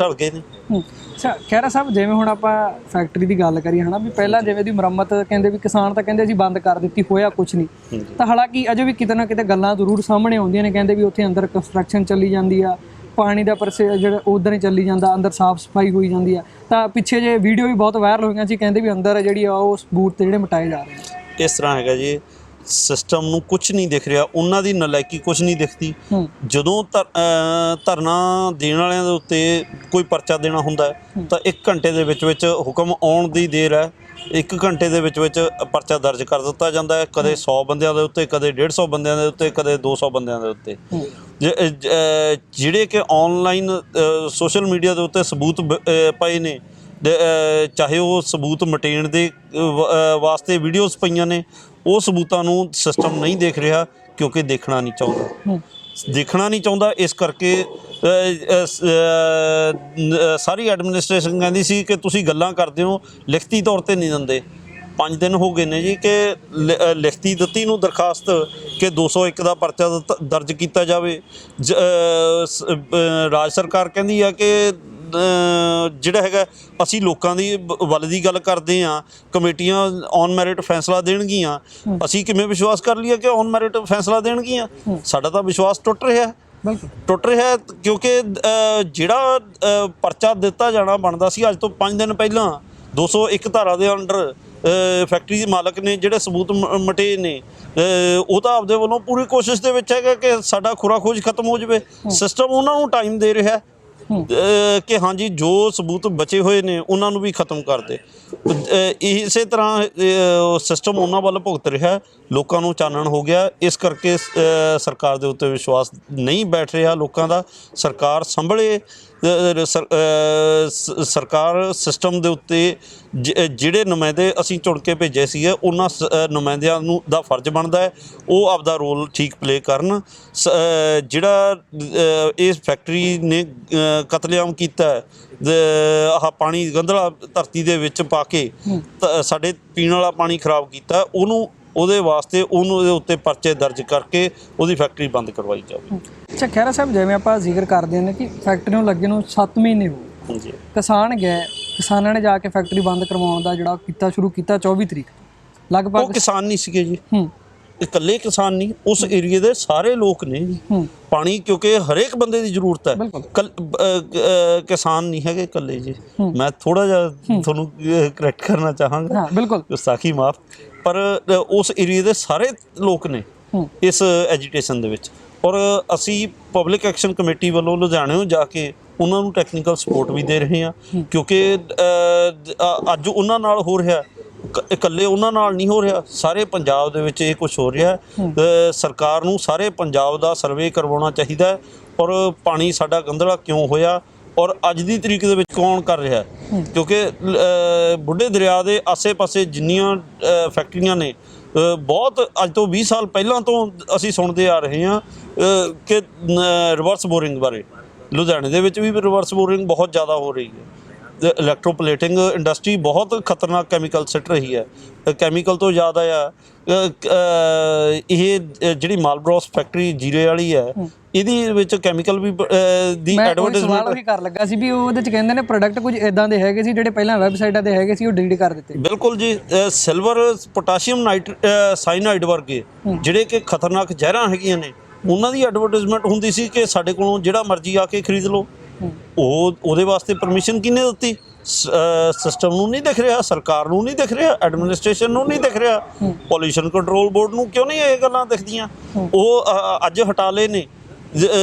ਢਲ ਗਏ ਨੇ। ਅੱਛਾ ਖਹਿਰਾ ਸਾਹਿਬ, ਜਿਵੇਂ ਹੁਣ ਆਪਾਂ ਫੈਕਟਰੀ ਦੀ ਗੱਲ ਕਰੀਏ ਹੈ ਨਾ, ਵੀ ਪਹਿਲਾਂ ਜਿਵੇਂ ਦੀ ਮੁਰੰਮਤ ਕਹਿੰਦੇ ਵੀ ਕਿਸਾਨ ਤਾਂ ਕਹਿੰਦੇ ਅਸੀਂ ਬੰਦ ਕਰ ਦਿੱਤੀ, ਹੋਇਆ ਕੁਛ ਨਹੀਂ। ਤਾਂ ਹਾਲਾਂਕਿ ਅਜੇ ਵੀ ਕਿਤੇ ਨਾ ਕਿਤੇ ਗੱਲਾਂ ਜ਼ਰੂਰ ਸਾਹਮਣੇ ਆਉਂਦੀਆਂ ਨੇ, ਕਹਿੰਦੇ ਵੀ ਉੱਥੇ ਅੰਦਰ ਕੰਸਟਰਕਸ਼ਨ ਚੱਲੀ ਜਾਂਦੀ ਆ, ਪਾਣੀ ਦਾ ਜਿਹੜਾ ਉੱਧਰ ਹੀ ਚੱਲੀ ਜਾਂਦਾ, ਅੰਦਰ ਸਾਫ਼ ਸਫਾਈ ਹੋਈ ਜਾਂਦੀ ਆ। ਤਾਂ ਪਿੱਛੇ ਜੇ ਵੀਡੀਓ ਵੀ ਬਹੁਤ ਵਾਇਰਲ ਹੋਈਆਂ ਸੀ, ਕਹਿੰਦੇ ਵੀ ਅੰਦਰ ਜਿਹੜੀ ਆ ਉਹ ਸਬੂਤ ਤੇ ਜਿਹੜੇ ਮਿਟਾਏ ਜਾ ਰਹੇ ਨੇ। ਇਸ ਤਰ੍ਹਾਂ ਹੈਗਾ ਜੀ, ਸਿਸਟਮ ਨੂੰ ਕੁਛ ਨਹੀਂ ਦਿਖ ਰਿਹਾ, ਉਹਨਾਂ ਦੀ ਨਲਾਇਕੀ ਕੁਛ ਨਹੀਂ ਦਿਖਦੀ। ਜਦੋਂ ਧਰਨਾ ਦੇਣ ਵਾਲਿਆਂ ਦੇ ਉੱਤੇ ਕੋਈ ਪਰਚਾ ਦੇਣਾ ਹੁੰਦਾ ਤਾਂ 1 ਘੰਟੇ ਦੇ ਵਿੱਚ ਵਿੱਚ ਹੁਕਮ ਆਉਣ ਦੀ ਦੇਰ ਹੈ, 1 ਘੰਟੇ ਦੇ ਵਿੱਚ ਵਿੱਚ ਪਰਚਾ ਦਰਜ ਕਰ ਦਿੱਤਾ ਜਾਂਦਾ ਹੈ। ਕਦੇ 100 ਬੰਦਿਆਂ ਦੇ ਉੱਤੇ, ਕਦੇ 150 ਬੰਦਿਆਂ ਦੇ ਉੱਤੇ, ਕਦੇ 200 ਬੰਦਿਆਂ ਦੇ ਉੱਤੇ। ਜਿਹੜੇ ਕਿ ਆਨਲਾਈਨ ਸੋਸ਼ਲ ਮੀਡੀਆ ਦੇ ਉੱਤੇ ਸਬੂਤ ਪਏ ਨੇ, ਚਾਹੇ ਉਹ ਸਬੂਤ ਮਟੇਣ ਦੇ ਵਾਸਤੇ ਵੀਡੀਓਜ਼ ਪਈਆਂ ਨੇ, ਉਹ ਸਬੂਤਾਂ ਨੂੰ ਸਿਸਟਮ ਨਹੀਂ ਦੇਖ ਰਿਹਾ ਕਿਉਂਕਿ ਦੇਖਣਾ ਨਹੀਂ ਚਾਹੁੰਦਾ। ਇਸ ਕਰਕੇ ਸਾਰੀ ਐਡਮਿਨਿਸਟ੍ਰੇਸ਼ਨ ਕਹਿੰਦੀ ਸੀ ਕਿ ਤੁਸੀਂ ਗੱਲਾਂ ਕਰਦੇ ਹੋ, ਲਿਖਤੀ ਤੌਰ 'ਤੇ ਨਹੀਂ ਦਿੰਦੇ। 5 ਦਿਨ ਹੋ ਗਏ ਨੇ ਜੀ ਕਿ ਲਿਖਤੀ ਦਿੱਤੀ ਨੂੰ ਦਰਖਾਸਤ ਕਿ 201 ਦਾ ਪਰਚਾ ਦਰਜ ਕੀਤਾ ਜਾਵੇ। ਰਾਜ ਸਰਕਾਰ ਕਹਿੰਦੀ ਆ ਕਿ ਜਿਹੜਾ ਹੈਗਾ ਅਸੀਂ ਲੋਕਾਂ ਦੀ ਵੱਲ ਦੀ ਗੱਲ ਕਰਦੇ ਹਾਂ, ਕਮੇਟੀਆਂ ਔਨ ਮੈਰਿਟ ਫੈਸਲਾ ਦੇਣਗੀਆਂ। ਅਸੀਂ ਕਿਵੇਂ ਵਿਸ਼ਵਾਸ ਕਰ ਲਈਏ ਕਿ ਔਨ ਮੈਰਿਟ ਫੈਸਲਾ ਦੇਣਗੀਆਂ? ਸਾਡਾ ਤਾਂ ਵਿਸ਼ਵਾਸ ਟੁੱਟ ਰਿਹਾ ਕਿਉਂਕਿ ਜਿਹੜਾ ਪਰਚਾ ਦਿੱਤਾ ਜਾਣਾ ਬਣਦਾ ਸੀ ਅੱਜ ਤੋਂ 5 ਦਿਨ ਪਹਿਲਾਂ 201 ਧਾਰਾ ਦੇ ਅੰਡਰ ਫੈਕਟਰੀ ਦੇ ਮਾਲਕ ਨੇ ਜਿਹੜੇ ਸਬੂਤ ਮਟੇ ਨੇ, ਉਹ ਤਾਂ ਆਪਦੇ ਵੱਲੋਂ ਪੂਰੀ ਕੋਸ਼ਿਸ਼ ਦੇ ਵਿੱਚ ਹੈਗਾ ਕਿ ਸਾਡਾ ਖੁਰਾ ਖੋਜ ਖਤਮ ਹੋ ਜਾਵੇ। ਸਿਸਟਮ ਉਹਨਾਂ ਨੂੰ ਟਾਈਮ ਦੇ ਰਿਹਾ ਕਿ ਹਾਂਜੀ ਜੋ ਸਬੂਤ ਬਚੇ ਹੋਏ ਨੇ ਉਹਨਾਂ ਨੂੰ ਵੀ ਖਤਮ ਕਰ ਦੇ। ਇਸੇ ਤਰ੍ਹਾਂ ਸਿਸਟਮ ਉਹਨਾਂ ਵੱਲ ਭੁਗਤ ਰਿਹਾ, ਲੋਕਾਂ ਨੂੰ ਚਾਨਣ ਹੋ ਗਿਆ। ਇਸ ਕਰਕੇ ਸਰਕਾਰ ਦੇ ਉੱਤੇ ਵਿਸ਼ਵਾਸ ਨਹੀਂ ਬੈਠ ਰਿਹਾ ਲੋਕਾਂ ਦਾ। ਸਰਕਾਰ ਸੰਭਲੇ, ਸਰਕਾਰ ਸਿਸਟਮ ਦੇ ਉੱਤੇ ਜਿਹੜੇ ਨੁਮਾਇੰਦੇ ਅਸੀਂ ਚੁਣ ਕੇ ਭੇਜੇ ਸੀਗੇ, ਉਹਨਾਂ ਨੁਮਾਇੰਦਿਆਂ ਨੂੰ ਦਾ ਫਰਜ਼ ਬਣਦਾ ਹੈ ਉਹ ਆਪਦਾ ਰੋਲ ਠੀਕ ਪਲੇ ਕਰਨ। ਜਿਹੜਾ ਇਸ ਫੈਕਟਰੀ ਨੇ ਕਤਲੇਆਮ ਕੀਤਾ, ਆਹ ਪਾਣੀ ਗੰਧਲਾ ਧਰਤੀ ਦੇ ਵਿੱਚ ਪਾ ਕੇ ਸਾਡੇ ਪੀਣ ਵਾਲਾ ਪਾਣੀ ਖਰਾਬ ਕੀਤਾ, ਉਹਦੇ ਵਾਸਤੇ ਉਹਦੇ ਉੱਤੇ ਪਰਚੇ ਦਰਜ ਕਰਕੇ ਉਹਦੀ ਫੈਕਟਰੀ ਬੰਦ ਕਰਵਾਈ ਜਾਵੇ। ਅੱਛਾ ਖਹਿਰਾ ਸਾਹਿਬ, ਜਿਵੇਂ ਆਪਾਂ ਜ਼ਿਕਰ ਕਰਦੇ ਨੇ ਕਿ ਫੈਕਟਰੀ ਨੂੰ ਲੱਗੇ ਨੂੰ 7 ਮਹੀਨੇ ਹੋ ਗਏ, ਕਿਸਾਨ ਗਏ, ਕਿਸਾਨਾਂ ਨੇ ਜਾ ਕੇ ਫੈਕਟਰੀ ਬੰਦ ਕਰਵਾਉਣ ਦਾ ਜਿਹੜਾ ਸ਼ੁਰੂ ਕੀਤਾ 24 ਤਰੀਕ ਲਗਭਗ। ਉਹ ਕਿਸਾਨ ਨਹੀਂ ਸੀਗੇ ਜੀ, ਇਕੱਲੇ ਕਿਸਾਨ ਨਹੀਂ, ਉਸ ਏਰੀਏ ਦੇ ਸਾਰੇ ਲੋਕ ਨੇ ਜੀ। ਪਾਣੀ ਕਿਉਂਕਿ ਹਰੇਕ ਬੰਦੇ ਦੀ ਜ਼ਰੂਰਤ ਹੈ, ਕਿਸਾਨ ਨਹੀਂ ਹੈਗੇ ਇਕੱਲੇ ਜੀ। ਮੈਂ ਥੋੜਾ ਜਿਹਾ ਤੁਹਾਨੂੰ ਕਰੈਕਟ ਕਰਨਾ ਚਾਹਾਂਗਾ, ਗੁਸਤਾਖੀ ਮਾਫ, ਪਰ ਉਸ ਏਰੀਏ ਦੇ ਸਾਰੇ ਲੋਕ ਨੇ ਇਸ ਐਜੀਟੇਸ਼ਨ ਦੇ ਵਿੱਚ। ਔਰ ਅਸੀਂ ਪਬਲਿਕ ਐਕਸ਼ਨ ਕਮੇਟੀ ਵੱਲੋਂ ਲੁਧਿਆਣਿਓਂ ਜਾ ਕੇ ਉਹਨਾਂ ਨੂੰ ਟੈਕਨੀਕਲ ਸਪੋਰਟ ਵੀ ਦੇ ਰਹੇ ਹਾਂ ਕਿਉਂਕਿ ਅੱਜ ਉਹਨਾਂ ਨਾਲ ਹੋ ਰਿਹਾ, ਇਕੱਲੇ ਉਹਨਾਂ ਨਾਲ ਨਹੀਂ ਹੋ ਰਿਹਾ, ਸਾਰੇ ਪੰਜਾਬ ਦੇ ਵਿੱਚ ਇਹ ਕੁਝ ਹੋ ਰਿਹਾ। ਸਰਕਾਰ ਨੂੰ ਸਾਰੇ ਪੰਜਾਬ ਦਾ ਸਰਵੇ ਕਰਵਾਉਣਾ ਚਾਹੀਦਾ ਔਰ ਪਾਣੀ ਸਾਡਾ ਗੰਧਲਾ ਕਿਉਂ ਹੋਇਆ ਔਰ ਅੱਜ ਦੀ ਤਰੀਕ ਦੇ ਵਿੱਚ ਕੌਣ ਕਰ ਰਿਹਾ, ਕਿਉਂਕਿ ਬੁੱਢੇ ਦਰਿਆ ਦੇ ਆਸੇ-ਪਾਸੇ ਜਿੰਨੀਆਂ ਫੈਕਟਰੀਆਂ ਨੇ, ਬਹੁਤ ਅੱਜ ਤੋਂ 20 ਸਾਲ ਪਹਿਲਾਂ ਤੋਂ ਅਸੀਂ ਸੁਣਦੇ ਆ ਰਹੇ ਹਾਂ ਕਿ ਰਿਵਰਸ ਬੋਰਿੰਗ ਬਾਰੇ। ਲੁਧਿਆਣੇ ਦੇ ਵਿੱਚ ਵੀ ਰਿਵਰਸ ਬੋਰਿੰਗ ਬਹੁਤ ਜ਼ਿਆਦਾ ਹੋ ਰਹੀ ਹੈ। ਇਲੈਕਟ੍ਰੋਪਲੇਟਿੰਗ ਇੰਡਸਟਰੀ ਬਹੁਤ ਖਤਰਨਾਕ ਕੈਮੀਕਲ ਸਿੱਟ ਰਹੀ ਹੈ। ਕੈਮੀਕਲ ਤੋਂ ਜ਼ਿਆਦਾ ਇਹ ਜਿਹੜੀ ਮਾਲਬਰੋਸ ਫੈਕਟਰੀ ਜੀਰੇ ਵਾਲੀ ਹੈ, ਇਹਦੇ ਵਿੱਚ ਕੈਮੀਕਲ ਵੀ ਦੀ ਐਡਵਰਟਾਈਜ਼ਮੈਂਟ ਵੀ ਕਰ ਲੱਗਾ ਸੀ ਵੀ ਉਹਦੇ ਚ ਕਹਿੰਦੇ ਨੇ ਪ੍ਰੋਡਕਟ ਕੁਝ ਇਦਾਂ ਦੇ ਹੈਗੇ ਸੀ ਜਿਹੜੇ ਪਹਿਲਾਂ ਵੈਬਸਾਈਟਾਂ ਤੇ ਹੈਗੇ ਸੀ, ਉਹ ਡਿਲੀਟ ਕਰ ਦਿੱਤੇ। ਬਿਲਕੁਲ ਜੀ, ਸਿਲਵਰ, ਪੋਟਾਸ਼ੀਅਮ ਸਾਇਨਾਈਡ ਵਰਗੇ ਜਿਹੜੇ ਕਿ ਖਤਰਨਾਕ ਜ਼ਹਿਰਾਂ ਹੈਗੀਆਂ ਨੇ, ਉਹਨਾਂ ਦੀ ਐਡਵਰਟਾਈਜ਼ਮੈਂਟ ਹੁੰਦੀ ਸੀ ਕਿ ਸਾਡੇ ਕੋਲੋਂ ਜਿਹੜਾ ਮਰਜ਼ੀ ਆ ਕੇ ਖਰੀਦ ਲਓ। ਉਹਦੇ ਵਾਸਤੇ ਪਰਮਿਸ਼ਨ ਕਿਹਨੇ ਦਿੱਤੀ? ਸਿਸਟਮ ਨੂੰ ਨਹੀਂ ਦਿਖ ਰਿਹਾ, ਸਰਕਾਰ ਨੂੰ ਨਹੀਂ ਦਿਖ ਰਿਹਾ, ਐਡਮਿਨਿਸਟ੍ਰੇਸ਼ਨ ਨੂੰ ਨਹੀਂ ਦਿਖ ਰਿਹਾ, ਪੋਲਿਊਸ਼ਨ ਕੰਟਰੋਲ ਬੋਰਡ ਨੂੰ ਕਿਉਂ ਨਹੀਂ ਇਹ ਗੱਲਾਂ ਦਿਖਦੀਆਂ? ਉਹ ਅੱਜ ਹਟਾ ਲਏ ਨੇ,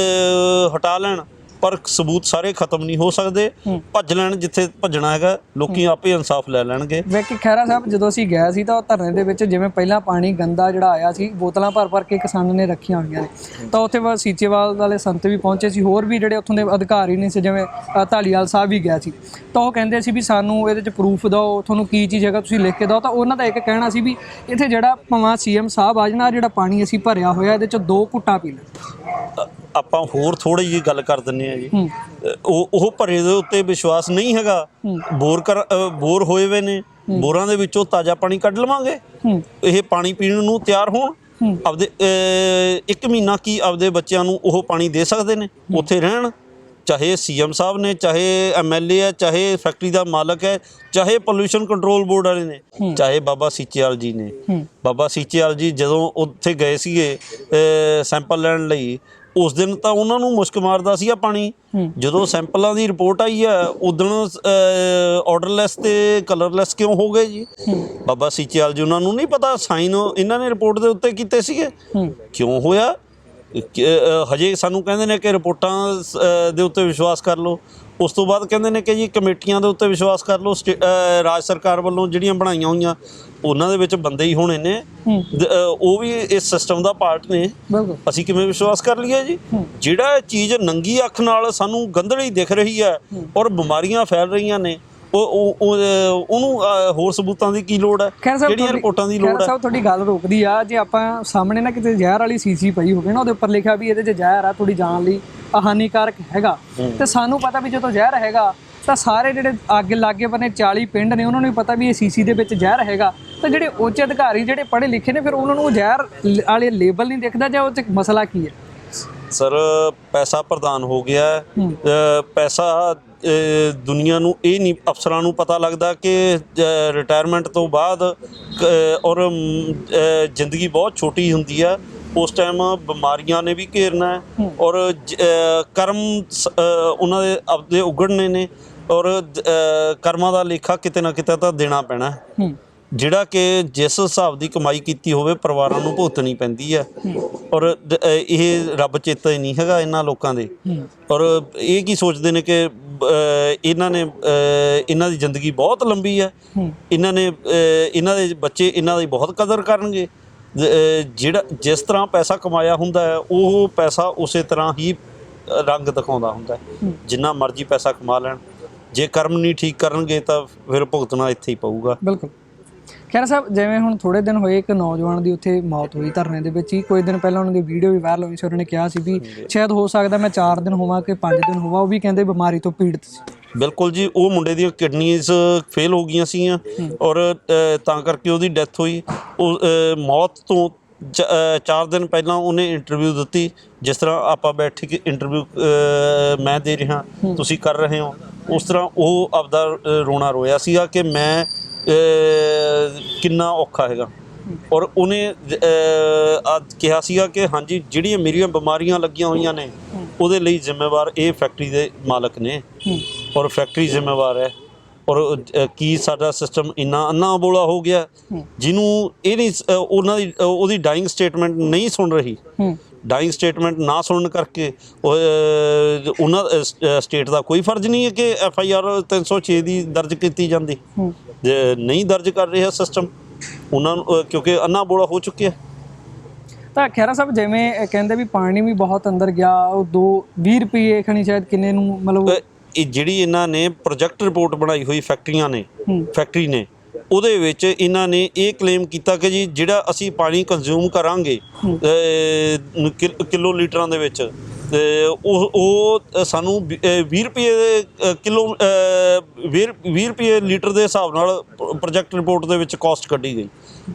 ਹਟਾ ਲੈਣ, ਪਰ ਸਬੂਤ ਸਾਰੇ ਖਤਮ ਨਹੀਂ ਹੋ ਸਕਦੇ। ਭੱਜ ਲੈਣ ਜਿੱਥੇ ਭੱਜਣਾ ਹੈਗਾ, ਲੋਕੀ ਆਪੇ ਇਨਸਾਫ ਲੈ ਲੈਣਗੇ। ਵੇਖੀ ਖਹਿਰਾ ਸਾਹਿਬ, ਜਦੋਂ ਅਸੀਂ ਗਏ ਸੀ ਤਾਂ ਉਹ ਧਰਨੇ ਦੇ ਵਿੱਚ ਜਿਵੇਂ ਪਹਿਲਾਂ ਪਾਣੀ ਗੰਦਾ ਜਿਹੜਾ ਆਇਆ ਸੀ, ਬੋਤਲਾਂ ਭਰ ਕੇ ਕਿਸਾਨਾਂ ਨੇ ਰੱਖੀਆਂ ਹੋਈਆਂ ਨੇ, ਤਾਂ ਉੱਥੇ ਸੀਚੇਵਾਲ ਵਾਲੇ ਸੰਤ ਵੀ ਪਹੁੰਚੇ ਸੀ, ਹੋਰ ਵੀ ਜਿਹੜੇ ਉੱਥੋਂ ਦੇ ਅਧਿਕਾਰੀ ਨਹੀਂ ਸੀ, ਜਿਵੇਂ ਧਾਲੀਵਾਲ ਸਾਹਿਬ ਵੀ ਗਿਆ ਸੀ, ਤਾਂ ਉਹ ਕਹਿੰਦੇ ਸੀ ਵੀ ਸਾਨੂੰ ਇਹਦੇ 'ਚ ਪ੍ਰੂਫ ਦਿਓ, ਤੁਹਾਨੂੰ ਕੀ ਚੀਜ਼ ਹੈਗਾ ਤੁਸੀਂ ਲਿਖ ਕੇ ਦਿਓ। ਤਾਂ ਉਹਨਾਂ ਦਾ ਇੱਕ ਕਹਿਣਾ ਸੀ ਵੀ ਇੱਥੇ ਜਿਹੜਾ ਭਾਵੇਂ CM ਸਾਹਿਬ ਆ ਜਾਣਾ, ਜਿਹੜਾ ਪਾਣੀ ਅਸੀਂ ਭਰਿਆ ਹੋਇਆ ਇਹਦੇ 'ਚ 2 ਘੁੱਟਾਂ ਪੀ ਲੈ। ਆਪਾਂ ਹੋਰ ਥੋੜੀ ਜਿਹੀ ਗੱਲ ਕਰ ਦਿੰਦੇ ਆ ਜੀ। ਉਹ ਭਰੇ ਦੇ ਉੱਤੇ ਵਿਸ਼ਵਾਸ ਨਹੀਂ ਹੈਗਾ। ਬੋਰ ਹੋਏ ਵੇ ਨੇ, ਬੋਰਾਂ ਦੇ ਵਿੱਚੋਂ ਤਾਜ਼ਾ ਪਾਣੀ ਕੱਢ ਲਵਾਂਗੇ, ਇਹ ਪਾਣੀ ਪੀਣ ਨੂੰ ਤਿਆਰ ਹੋਣ। ਆਪਦੇ 1 ਮਹੀਨਾ ਕੀ ਆਪਦੇ ਬੱਚਿਆਂ ਨੂੰ ਉਹ ਪਾਣੀ ਦੇ ਸਕਦੇ ਨੇ? ਉੱਥੇ ਰਹਿਣ, ਚਾਹੇ CM ਸਾਹਿਬ ਨੇ, ਚਾਹੇ MLA ਹੈ, ਚਾਹੇ ਫੈਕਟਰੀ ਦਾ ਮਾਲਕ ਹੈ, ਚਾਹੇ ਪੋਲਿਊਸ਼ਨ ਕੰਟਰੋਲ ਬੋਰਡ ਵਾਲੇ ਨੇ, ਚਾਹੇ ਬਾਬਾ ਸੀਚੇਵਾਲ ਜੀ ਨੇ। ਬਾਬਾ ਸੀਚੇਵਾਲ ਜੀ ਜਦੋਂ ਉੱਥੇ ਗਏ ਸੀਗੇ ਸੈਂਪਲ ਲੈਣ ਲਈ, ਉਸ ਦਿਨ ਤਾਂ ਉਹਨਾਂ ਨੂੰ ਮੁਸ਼ਕ ਮਾਰਦਾ ਸੀ ਆ ਪਾਣੀ। ਜਦੋਂ ਸੈਂਪਲਾਂ ਦੀ ਰਿਪੋਰਟ ਆਈ ਹੈ ਉਦਣ ਆਰਡਰਲੈਸ ਤੇ ਕਲਰਲੈਸ ਕਿਉਂ ਹੋ ਗਏ ਜੀ? ਬਾਬਾ ਸੀਚੇਵਾਲ ਜੀ ਉਹਨਾਂ ਨੂੰ ਨਹੀਂ ਪਤਾ, ਸਾਈਨ ਇਹਨਾਂ ਨੇ ਰਿਪੋਰਟ ਦੇ ਉੱਤੇ ਕੀਤੇ ਸੀਗੇ, ਕਿਉਂ ਹੋਇਆ? ਹਜੇ ਸਾਨੂੰ ਕਹਿੰਦੇ ਨੇ ਕਿ ਰਿਪੋਰਟਾਂ ਦੇ ਉੱਤੇ ਵਿਸ਼ਵਾਸ ਕਰ ਲਓ, ਉਸ ਤੋਂ ਬਾਅਦ ਕਹਿੰਦੇ ਨੇ ਕਿ ਜੀ ਕਮੇਟੀਆਂ ਦੇ ਉੱਤੇ ਵਿਸ਼ਵਾਸ ਕਰ ਲਓ। ਰਾਜ ਸਰਕਾਰ ਵੱਲੋਂ ਜਿਹੜੀਆਂ ਬਣਾਈਆਂ ਹੋਈਆਂ ਉਹਨਾਂ ਦੇ ਵਿੱਚ ਬੰਦੇ ਹੀ ਹੋਣੇ ਨੇ, ਉਹ ਵੀ ਇਸ ਸਿਸਟਮ ਦਾ ਪਾਰਟ ਨੇ। ਅਸੀਂ ਕਿਵੇਂ ਵਿਸ਼ਵਾਸ ਕਰ ਲਈਏ ਜੀ? ਜਿਹੜਾ ਚੀਜ਼ ਨੰਗੀ ਅੱਖ ਨਾਲ ਸਾਨੂੰ ਗੰਦਲੀ ਦਿਖ ਰਹੀ ਹੈ ਔਰ ਬਿਮਾਰੀਆਂ ਫੈਲ ਰਹੀਆਂ ਨੇ, ਉਹਨੂੰ ਹੋਰ ਸਬੂਤਾਂ ਦੀ ਕੀ ਲੋੜ ਹੈ? ਕਿਹੜੀਆਂ ਰਿਪੋਰਟਾਂ ਦੀ ਲੋੜ ਹੈ? ਸਾਹਿਬ ਤੁਹਾਡੀ ਗੱਲ ਰੋਕਦੀ ਆ, ਜੇ ਆਪਾਂ ਸਾਹਮਣੇ ਨਾ ਕਿਤੇ ਜ਼ਹਿਰ ਵਾਲੀ ਸੀਸੀ ਪਈ ਹੋਵੇ ਨਾ, ਉਹਦੇ ਉੱਪਰ ਲਿਖਿਆ ਵੀ ਇਹਦੇ 'ਚ ਜ਼ਹਿਰ ਆ, ਤੁਹਾਡੀ ਜਾਨ ਲਈ ਹਾਨੀਕਾਰਕ ਹੈਗਾ, ਤੇ ਸਾਨੂੰ ਪਤਾ ਵੀ ਜਦੋਂ ਜ਼ਹਿਰ ਹੈਗਾ ਤਾਂ ਸਾਰੇ ਜਿਹੜੇ ਅੱਗੇ ਲਾਗੇ ਬੰਨੇ 40 ਪਿੰਡ ਨੇ ਉਹਨਾਂ ਨੂੰ ਵੀ ਪਤਾ ਵੀ ਇਹ ਸੀਸੀ ਦੇ ਵਿੱਚ ਜ਼ਹਿਰ ਹੈਗਾ, ਤਾਂ ਜਿਹੜੇ ਉੱਚ ਅਧਿਕਾਰੀ ਜਿਹੜੇ ਪੜ੍ਹੇ ਲਿਖੇ ਨੇ, ਫਿਰ ਉਹਨਾਂ ਨੂੰ ਜ਼ਹਿਰ ਵਾਲੇ ਲੇਬਲ ਨਹੀਂ ਦਿਖਦਾ, ਜਾਂ ਉਹ 'ਚ ਮਸਲਾ ਕੀ ਹੈ? ਸਰ, ਪੈਸਾ ਪ੍ਰਦਾਨ ਹੋ ਗਿਆ। ਪੈਸਾ ਦੁਨੀਆ ਨੂੰ ਇਹ ਨਹੀਂ, ਅਫਸਰਾਂ ਨੂੰ ਪਤਾ ਲੱਗਦਾ ਕਿ ਰਿਟਾਇਰਮੈਂਟ ਤੋਂ ਬਾਅਦ ਔਰ ਜ਼ਿੰਦਗੀ ਬਹੁਤ ਛੋਟੀ ਹੁੰਦੀ ਆ, ਉਸ ਟਾਈਮ ਬਿਮਾਰੀਆਂ ਨੇ ਵੀ ਘੇਰਨਾ ਹੈ ਔਰ ਕਰਮ ਉਹਨਾਂ ਦੇ ਆਪਦੇ ਉਗੜਨੇ ਨੇ, ਔਰ ਕਰਮਾਂ ਦਾ ਲੇਖਾ ਕਿਤੇ ਨਾ ਕਿਤੇ ਤਾਂ ਦੇਣਾ ਪੈਣਾ, ਜਿਹੜਾ ਕਿ ਜਿਸ ਹਿਸਾਬ ਦੀ ਕਮਾਈ ਕੀਤੀ ਹੋਵੇ ਪਰਿਵਾਰਾਂ ਨੂੰ ਭੁਗਤਣੀ ਪੈਂਦੀ ਹੈ। ਔਰ ਇਹ ਰੱਬ ਚੇਤੇ ਨਹੀਂ ਹੈਗਾ ਇਹਨਾਂ ਲੋਕਾਂ ਦੇ, ਔਰ ਇਹ ਕੀ ਸੋਚਦੇ ਨੇ ਕਿ ਇਹਨਾਂ ਦੀ ਜ਼ਿੰਦਗੀ ਬਹੁਤ ਲੰਬੀ ਹੈ, ਇਹਨਾਂ ਦੇ ਬੱਚੇ ਇਹਨਾਂ ਦੀ ਬਹੁਤ ਕਦਰ ਕਰਨਗੇ। ਜਿਹੜਾ ਜਿਸ ਤਰ੍ਹਾਂ ਪੈਸਾ ਕਮਾਇਆ ਹੁੰਦਾ ਹੈ, ਉਹ ਪੈਸਾ ਉਸੇ ਤਰ੍ਹਾਂ ਹੀ ਰੰਗ ਦਿਖਾਉਂਦਾ ਹੁੰਦਾ ਹੈ। ਜਿੰਨਾ ਮਰਜ਼ੀ ਪੈਸਾ ਕਮਾ ਲੈਣ, ਜੇ ਕਰਮ ਨਹੀਂ ਠੀਕ ਕਰਨਗੇ ਤਾਂ ਫਿਰ ਭੁਗਤਣਾ ਇੱਥੇ ਹੀ ਪਊਗਾ। ਬਿਲਕੁਲ। ਖਹਿਰਾ ਸਾਹਿਬ, ਜਿਵੇਂ ਹੁਣ ਥੋੜ੍ਹੇ ਦਿਨ ਹੋਏ ਇੱਕ ਨੌਜਵਾਨ ਦੀ ਉੱਥੇ ਮੌਤ ਹੋਈ ਧਰਨੇ ਦੇ ਵਿੱਚ ਹੀ, ਕੁਝ ਦਿਨ ਪਹਿਲਾਂ ਉਹਨਾਂ ਦੀ ਵੀਡੀਓ ਵੀ ਵਾਇਰਲ ਹੋਈ ਸੀ, ਉਹਨਾਂ ਨੇ ਕਿਹਾ ਸੀ ਵੀ ਸ਼ਾਇਦ ਹੋ ਸਕਦਾ ਮੈਂ 4 ਦਿਨ ਹੋਵਾਂ ਕਿ 5 ਦਿਨ ਹੋਵਾਂ, ਉਹ ਵੀ ਕਹਿੰਦੇ ਬਿਮਾਰੀ ਤੋਂ ਪੀੜਤ ਸੀ। ਬਿਲਕੁਲ ਜੀ, ਉਹ ਮੁੰਡੇ ਦੀਆਂ ਕਿਡਨੀਜ਼ ਫੇਲ ਹੋ ਗਈਆਂ ਸੀਗੀਆਂ ਔਰ ਤਾਂ ਕਰਕੇ ਉਹਦੀ ਡੈਥ ਹੋਈ। ਉਹ ਮੌਤ ਤੋਂ 4 ਦਿਨ ਪਹਿਲਾਂ ਉਹਨੇ ਇੰਟਰਵਿਊ ਦਿੱਤੀ, ਜਿਸ ਤਰ੍ਹਾਂ ਆਪਾਂ ਬੈਠ ਕੇ ਇੰਟਰਵਿਊ ਮੈਂ ਦੇ ਰਿਹਾ, ਤੁਸੀਂ ਕਰ ਰਹੇ ਹੋ, ਉਸ ਤਰ੍ਹਾਂ ਉਹ ਆਪਦਾ ਰੋਣਾ ਰੋਇਆ ਸੀਗਾ ਕਿ ਮੈਂ ਕਿੰਨਾ ਔਖਾ ਹੈਗਾ। ਔਰ ਉਹਨੇ ਕਿਹਾ ਸੀਗਾ ਕਿ ਹਾਂਜੀ, ਜਿਹੜੀਆਂ ਮੇਰੀਆਂ ਬਿਮਾਰੀਆਂ ਲੱਗੀਆਂ ਹੋਈਆਂ ਨੇ ਉਹਦੇ ਲਈ ਜ਼ਿੰਮੇਵਾਰ ਇਹ ਫੈਕਟਰੀ ਦੇ ਮਾਲਕ ਨੇ, ਔਰ ਫੈਕਟਰੀ ਜ਼ਿੰਮੇਵਾਰ ਹੈ। ਔਰ ਕੀ ਸਾਡਾ ਸਿਸਟਮ ਇੰਨਾ ਅੰਨਾ ਬੋਲਾ ਹੋ ਗਿਆ ਜਿਹਨੂੰ ਇਹ ਨਹੀਂ, ਉਹਦੀ ਡਾਇੰਗ ਸਟੇਟਮੈਂਟ ਨਹੀਂ ਸੁਣ ਰਹੀ। ਡਾਇੰਗ ਸਟੇਟਮੈਂਟ ਨਾ ਸੁਣਨ ਕਰਕੇ ਉਹਨਾਂ ਸਟੇਟ ਦਾ ਕੋਈ ਫਰਜ਼ ਨਹੀਂ ਹੈ ਕਿ FIR 306 ਦੀ ਦਰਜ ਕੀਤੀ ਜਾਂਦੀ, ਨਹੀਂ ਦਰਜ ਕਰ ਰਿਹਾ ਸਿਸਟਮ ਉਹਨਾਂ ਨੂੰ, ਕਿਉਂਕਿ ਅੰਨਾ ਬੋਲਾ ਹੋ ਚੁੱਕਿਆ। ਤਾਂ ਖਹਿਰਾ ਸਾਹਿਬ, ਜਿਵੇਂ ਕਹਿੰਦੇ ਵੀ ਪਾਣੀ ਵੀ ਬਹੁਤ ਅੰਦਰ ਗਿਆ, ਉਹ 20 ਰੁਪਏ ਖਣੀ ਸ਼ਾਇਦ ਕਿੰਨੇ ਨੂੰ, ਮਤਲਬ ਇਹ ਜਿਹੜੀ ਇਹਨਾਂ ਨੇ ਪ੍ਰੋਜੈਕਟ ਰਿਪੋਰਟ ਬਣਾਈ ਹੋਈ ਫੈਕਟਰੀ ਨੇ, ਉਹਦੇ ਵਿੱਚ ਇਹਨਾਂ ਨੇ ਇਹ ਕਲੇਮ ਕੀਤਾ ਕਿ ਜੀ ਜਿਹੜਾ ਅਸੀਂ ਪਾਣੀ ਕੰਜ਼ਿਊਮ ਕਰਾਂਗੇ ਕਿਲੋ ਲੀਟਰਾਂ ਦੇ ਵਿੱਚ, ਉਹ ਸਾਨੂੰ 20 ਰੁਪਏ ਕਿਲੋ 20 ਰੁਪਏ ਲੀਟਰ ਦੇ ਹਿਸਾਬ ਨਾਲ ਪ੍ਰੋਜੈਕਟ ਰਿਪੋਰਟ ਦੇ ਵਿੱਚ ਕਾਸਟ ਕੱਢੀ ਗਈ।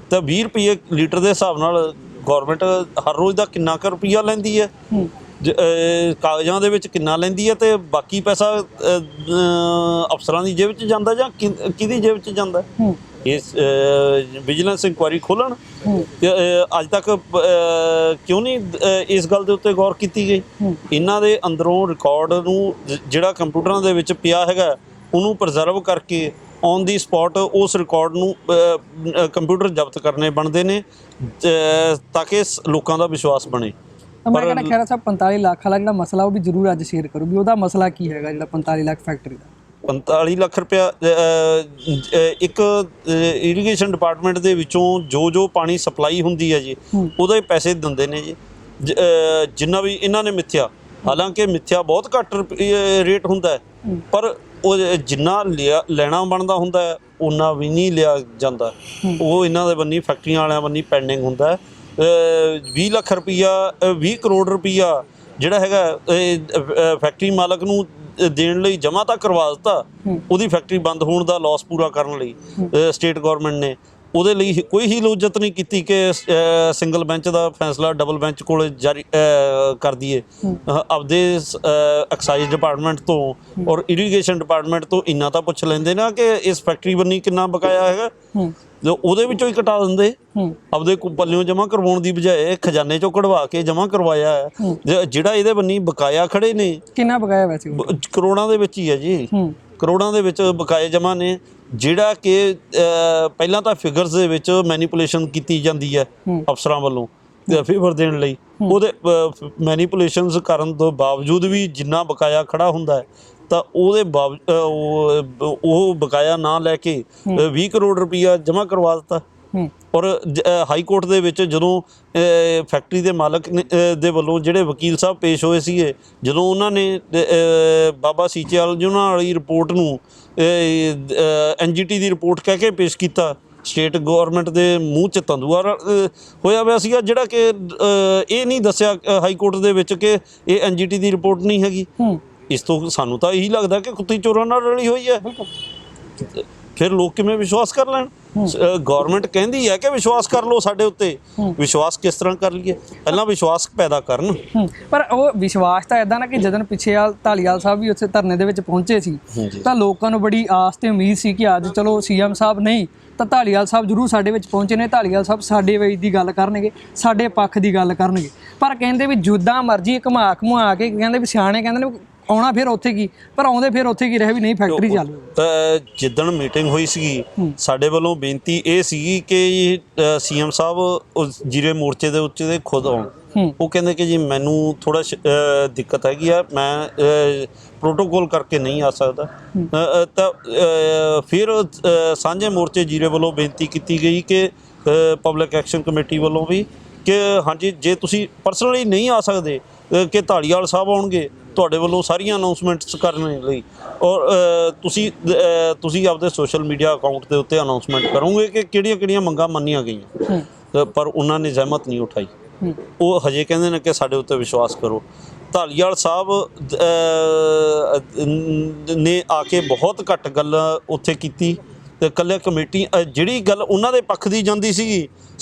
ਤਾਂ 20 ਰੁਪਏ ਲੀਟਰ ਦੇ ਹਿਸਾਬ ਨਾਲ ਗੌਰਮੈਂਟ ਹਰ ਰੋਜ਼ ਦਾ ਕਿੰਨਾ ਕੁ ਰੁਪਈਆ ਲੈਂਦੀ ਹੈ, ਕਾਗਜ਼ਾਂ ਦੇ ਵਿੱਚ ਕਿੰਨਾ ਲੈਂਦੀ ਹੈ, ਤੇ ਬਾਕੀ ਪੈਸਾ ਅਫਸਰਾਂ ਦੀ ਜੇਬ 'ਚ ਜਾਂਦਾ ਜਾਂ ਕਿਹਦੀ ਜੇਬ 'ਚ ਜਾਂਦਾ? ਇਸ ਵਿਜੀਲੈਂਸ ਇਨਕੁਆਇਰੀ ਖੋਲ੍ਹਣ। ਅੱਜ ਤੱਕ ਕਿਉਂ ਨਹੀਂ ਇਸ ਗੱਲ ਦੇ ਉੱਤੇ ਗੌਰ ਕੀਤੀ ਗਈ? ਇਹਨਾਂ ਦੇ ਅੰਦਰੋਂ ਰਿਕਾਰਡ ਨੂੰ ਜਿਹੜਾ ਕੰਪਿਊਟਰਾਂ ਦੇ ਵਿੱਚ ਪਿਆ ਹੈਗਾ ਉਹਨੂੰ ਪ੍ਰੀਜ਼ਰਵ ਕਰਕੇ ਔਨ ਦੀ ਸਪੌਟ ਉਸ ਰਿਕਾਰਡ ਨੂੰ ਕੰਪਿਊਟਰ ਜ਼ਬਤ ਕਰਨੇ ਬਣਦੇ ਨੇ ਤਾਂ ਕਿ ਲੋਕਾਂ ਦਾ ਵਿਸ਼ਵਾਸ ਬਣੇ। ਤਾਂ ਮੈਂ ਕਹਿੰਦਾ ਖੈਰਾ ਸਾਹਿਬ 45 ਲੱਖ ਵਾਲਾ ਜਿਹੜਾ ਮਸਲਾ ਉਹ ਵੀ ਜ਼ਰੂਰ ਅੱਜ ਸ਼ੇਅਰ ਕਰੋ ਵੀ ਉਹਦਾ ਮਸਲਾ ਕੀ ਹੈਗਾ ਜਿਹੜਾ 45 ਲੱਖ ਫੈਕਟਰੀ ਦਾ। 45 ਲੱਖ ਰੁਪਇਆ ਇੱਕ ਇਰੀਗੇਸ਼ਨ ਡਿਪਾਰਟਮੈਂਟ ਦੇ ਵਿੱਚੋਂ ਜੋ ਪਾਣੀ ਸਪਲਾਈ ਹੁੰਦੀ ਹੈ ਜੀ ਉਹਦੇ ਪੈਸੇ ਦਿੰਦੇ ਨੇ ਜੀ ਜਿੰਨਾ ਵੀ ਇਹਨਾਂ ਨੇ ਮਿੱਥਿਆ। ਹਾਲਾਂਕਿ ਮਿੱਥਿਆ ਬਹੁਤ ਘੱਟ ਰੇਟ ਹੁੰਦਾ ਹੈ ਪਰ ਉਹ ਜਿੰਨਾ ਲੈਣਾ ਬਣਦਾ ਹੁੰਦਾ ਹੈ ਉਨਾ ਵੀ ਨਹੀਂ ਲਿਆ ਜਾਂਦਾ। ਉਹ ਇਹਨਾਂ ਦੇ ਬੰਨੀ ਫੈਕਟਰੀਆਂ ਵਾਲਿਆਂ ਬੰਨੀ ਪੈਂਡਿੰਗ ਹੁੰਦਾ। 20 ਲੱਖ ਰੁਪਈਆ 20 ਕਰੋੜ ਰੁਪਈਆ ਜਿਹੜਾ ਹੈਗਾ ਫੈਕਟਰੀ ਮਾਲਕ ਨੂੰ ਦੇਣ ਲਈ ਜਮ੍ਹਾਂ ਤਾਂ ਕਰਵਾ ਦਿੱਤਾ। ਉਹਦੀ ਫੈਕਟਰੀ ਬੰਦ ਹੋਣ ਦਾ ਲਾਸ ਪੂਰਾ ਕਰਨ ਲਈ ਸਟੇਟ ਗੌਰਮੈਂਟ ਨੇ ਉਹਦੇ ਲਈ ਕੋਈ ਹੀ ਲੋਜਤ ਨਹੀਂ ਕੀਤੀ ਕਿ ਸਿੰਗਲ ਬੈਂਚ ਦਾ ਫੈਸਲਾ ਡਬਲ ਬੈਂਚ ਕੋਲ ਜਾਰੀ ਕਰ ਦਈਏ। ਆਪਦੇ ਐਕਸਾਈਜ਼ ਡਿਪਾਰਟਮੈਂਟ ਤੋਂ ਔਰ ਇਰੀਗੇਸ਼ਨ ਡਿਪਾਰਟਮੈਂਟ ਤੋਂ ਇੰਨਾ ਤਾਂ ਪੁੱਛ ਲੈਂਦੇ ਨਾ ਕਿ ਇਸ ਫੈਕਟਰੀ ਬੰਨੀ ਕਿੰਨਾ ਬਕਾਇਆ ਹੈਗਾ, ਉਹਦੇ ਵਿੱਚੋਂ ਹੀ ਕਟਾ ਦਿੰਦੇ। ਆਪਦੇ ਪੱਲਿਓਂ ਜਮ੍ਹਾਂ ਕਰਵਾਉਣ ਦੀ ਬਜਾਏ ਖਜ਼ਾਨੇ ਚੋਂ ਕਢਵਾ ਕੇ ਜਮ੍ਹਾਂ ਕਰਵਾਇਆ ਹੈ। ਜਿਹੜਾ ਇਹਦੇ ਬੰਨੀ ਬਕਾਇਆ ਖੜੇ ਨੇ, ਕਿੰਨਾ ਬਕਾਇਆ ਵੈਸੇ? ਕਰੋੜਾਂ ਦੇ ਵਿੱਚ ਹੀ ਹੈ ਜੀ, ਕਰੋੜਾਂ ਦੇ ਵਿੱਚ ਬਕਾਏ ਜਮ੍ਹਾਂ ਨੇ ਜਿਹੜਾ ਕਿ ਪਹਿਲਾਂ ਤਾਂ ਫਿਗਰਸ ਦੇ ਵਿੱਚ ਮੈਨੀਪੂਲੇਸ਼ਨ ਕੀਤੀ ਜਾਂਦੀ ਹੈ ਅਫਸਰਾਂ ਵੱਲੋਂ ਫੇਵਰ ਦੇਣ ਲਈ। ਉਹਦੇ ਮੈਨੀਪੂਲੇਸ਼ਨਸ ਕਰਨ ਤੋਂ ਬਾਵਜੂਦ ਵੀ ਜਿੰਨਾ ਬਕਾਇਆ ਖੜਾ ਹੁੰਦਾ ਹੈ ਤਾਂ ਉਹਦੇ ਉਹ ਬਕਾਇਆ ਨਾ ਲੈ ਕੇ 20 ਕਰੋੜ ਰੁਪਈਆ ਜਮ੍ਹਾਂ ਕਰਵਾ ਦਿੱਤਾ। ਔਰ ਹਾਈ ਕੋਰਟ ਦੇ ਵਿੱਚ ਜਦੋਂ ਫੈਕਟਰੀ ਦੇ ਮਾਲਕ ਦੇ ਵੱਲੋਂ ਜਿਹੜੇ ਵਕੀਲ ਸਾਹਿਬ ਪੇਸ਼ ਹੋਏ ਸੀਗੇ, ਜਦੋਂ ਉਹਨਾਂ ਨੇ ਬਾਬਾ ਸੀਚੇਵਾਲ ਜੀ ਉਹਨਾਂ ਵਾਲੀ ਰਿਪੋਰਟ ਨੂੰ NGT ਦੀ ਰਿਪੋਰਟ ਕਹਿ ਕੇ ਪੇਸ਼ ਕੀਤਾ, ਸਟੇਟ ਗੌਰਮੈਂਟ ਦੇ ਮੂੰਹ 'ਚ ਤੰਦੂਆ ਹੋਇਆ ਹੋਇਆ ਸੀਗਾ ਜਿਹੜਾ ਕਿ ਇਹ ਨਹੀਂ ਦੱਸਿਆ ਹਾਈ ਕੋਰਟ ਦੇ ਵਿੱਚ ਕਿ ਇਹ NGT ਦੀ ਰਿਪੋਰਟ ਨਹੀਂ ਹੈਗੀ। ਇਸ ਤੋਂ ਸਾਨੂੰ ਤਾਂ ਇਹੀ ਲੱਗਦਾ ਕਿ ਕੁੱਤੀ ਚੋਰਾਂ ਨਾਲ ਰਲੀ ਹੋਈ ਹੈ। ਫਿਰ ਲੋਕ ਕਿਵੇਂ ਵਿਸ਼ਵਾਸ ਕਰ ਲੈਣ? ਗੌਰਮੈਂਟ ਕਹਿੰਦੀ ਹੈ ਕਿ ਵਿਸ਼ਵਾਸ ਕਰ ਲਓ ਸਾਡੇ ਉੱਤੇ, ਵਿਸ਼ਵਾਸ ਕਿਸ ਤਰ੍ਹਾਂ ਕਰ ਲਈਏ? ਪਹਿਲਾਂ ਵਿਸ਼ਵਾਸ ਪੈਦਾ ਕਰਨ। ਪਰ ਉਹ ਵਿਸ਼ਵਾਸ ਤਾਂ ਇਦਾਂ ਨਾ ਕਿ ਜਦੋਂ ਪਿੱਛੇ ਢਾਲੀਵਾਲ ਸਾਹਿਬ ਵੀ ਉੱਥੇ ਧਰਨੇ ਦੇ ਵਿੱਚ ਪਹੁੰਚੇ ਸੀ ਤਾਂ ਲੋਕਾਂ ਨੂੰ ਬੜੀ ਆਸ ਤੇ ਉਮੀਦ ਸੀ ਕਿ ਅੱਜ ਚਲੋ CM ਸਾਹਿਬ ਨਹੀਂ ਤਾਂ ਢਾਲੀਵਾਲ ਸਾਹਿਬ ਜ਼ਰੂਰ ਸਾਡੇ ਵਿੱਚ ਪਹੁੰਚੇ ਨੇ, ਢਾਲੀਵਾਲ ਸਾਹਿਬ ਸਾਡੇ ਵੇਚ ਦੀ ਗੱਲ ਕਰਨਗੇ, ਸਾਡੇ ਪੱਖ ਦੀ ਗੱਲ ਕਰਨਗੇ। ਪਰ ਕਹਿੰਦੇ ਵੀ ਜਿੱਦਾਂ ਮਰਜ਼ੀ ਘੁਮਾ ਘੁਮਾ ਕੇ ਕਹਿੰਦੇ ਵੀ ਸਿਆਣੇ ਕਹਿੰਦੇ ਨੇ ਆਉਣਾ ਫਿਰ ਉੱਥੇ ਕੀ, ਪਰ ਆਉਂਦੇ ਫਿਰ ਉੱਥੇ ਕੀ ਰਹੇ ਵੀ ਨਹੀਂ ਫੈਕਟਰੀ ਚੱਲ। ਜਿੱਦਣ ਮੀਟਿੰਗ ਹੋਈ ਸੀਗੀ ਸਾਡੇ ਵੱਲੋਂ ਬੇਨਤੀ ਇਹ ਸੀਗੀ ਕਿ CM ਸਾਹਿਬ ਜੀਰੇ ਮੋਰਚੇ ਦੇ ਉੱਤੇ ਖੁਦ ਆਉਣ। ਉਹ ਕਹਿੰਦੇ ਕਿ ਜੀ ਮੈਨੂੰ ਥੋੜਾ ਦਿੱਕਤ ਹੈਗੀ ਆ, ਮੈਂ ਪ੍ਰੋਟੋਕੋਲ ਕਰਕੇ ਨਹੀਂ ਆ ਸਕਦਾ। ਤਾਂ ਫਿਰ ਸਾਂਝੇ ਮੋਰਚੇ ਜੀਰੇ ਵੱਲੋਂ ਬੇਨਤੀ ਕੀਤੀ ਗਈ ਕਿ ਪਬਲਿਕ ਐਕਸ਼ਨ ਕਮੇਟੀ ਵੱਲੋਂ ਵੀ ਕਿ ਹਾਂਜੀ ਜੇ ਤੁਸੀਂ ਪਰਸਨਲੀ ਨਹੀਂ ਆ ਸਕਦੇ ਕਿ ਢਾਲੀਵਾਲ ਸਾਹਿਬ ਆਉਣਗੇ ਤੁਹਾਡੇ ਵੱਲੋਂ ਸਾਰੀਆਂ ਅਨਾਉਂਸਮੈਂਟਸ ਕਰਨ ਲਈ, ਔਰ ਤੁਸੀਂ ਆਪਦੇ ਸੋਸ਼ਲ ਮੀਡੀਆ ਅਕਾਊਂਟ ਦੇ ਉੱਤੇ ਅਨਾਉਂਸਮੈਂਟ ਕਰੋਗੇ ਕਿ ਕਿਹੜੀਆਂ ਮੰਗਾਂ ਮੰਨੀਆਂ ਗਈਆਂ। ਪਰ ਉਹਨਾਂ ਨੇ ਜ਼ਹਿਮਤ ਨਹੀਂ ਉਠਾਈ। ਉਹ ਹਜੇ ਕਹਿੰਦੇ ਨੇ ਕਿ ਸਾਡੇ ਉੱਤੇ ਵਿਸ਼ਵਾਸ ਕਰੋ। ਢਾਲੀਵਾਲ ਸਾਹਿਬ ਨੇ ਆ ਕੇ ਬਹੁਤ ਘੱਟ ਗੱਲ ਉੱਥੇ ਕੀਤੀ ਤੇ ਇਕੱਲੇ ਕਮੇਟੀ ਜਿਹੜੀ ਗੱਲ ਉਹਨਾਂ ਦੇ ਪੱਖ ਦੀ ਜਾਂਦੀ ਸੀਗੀ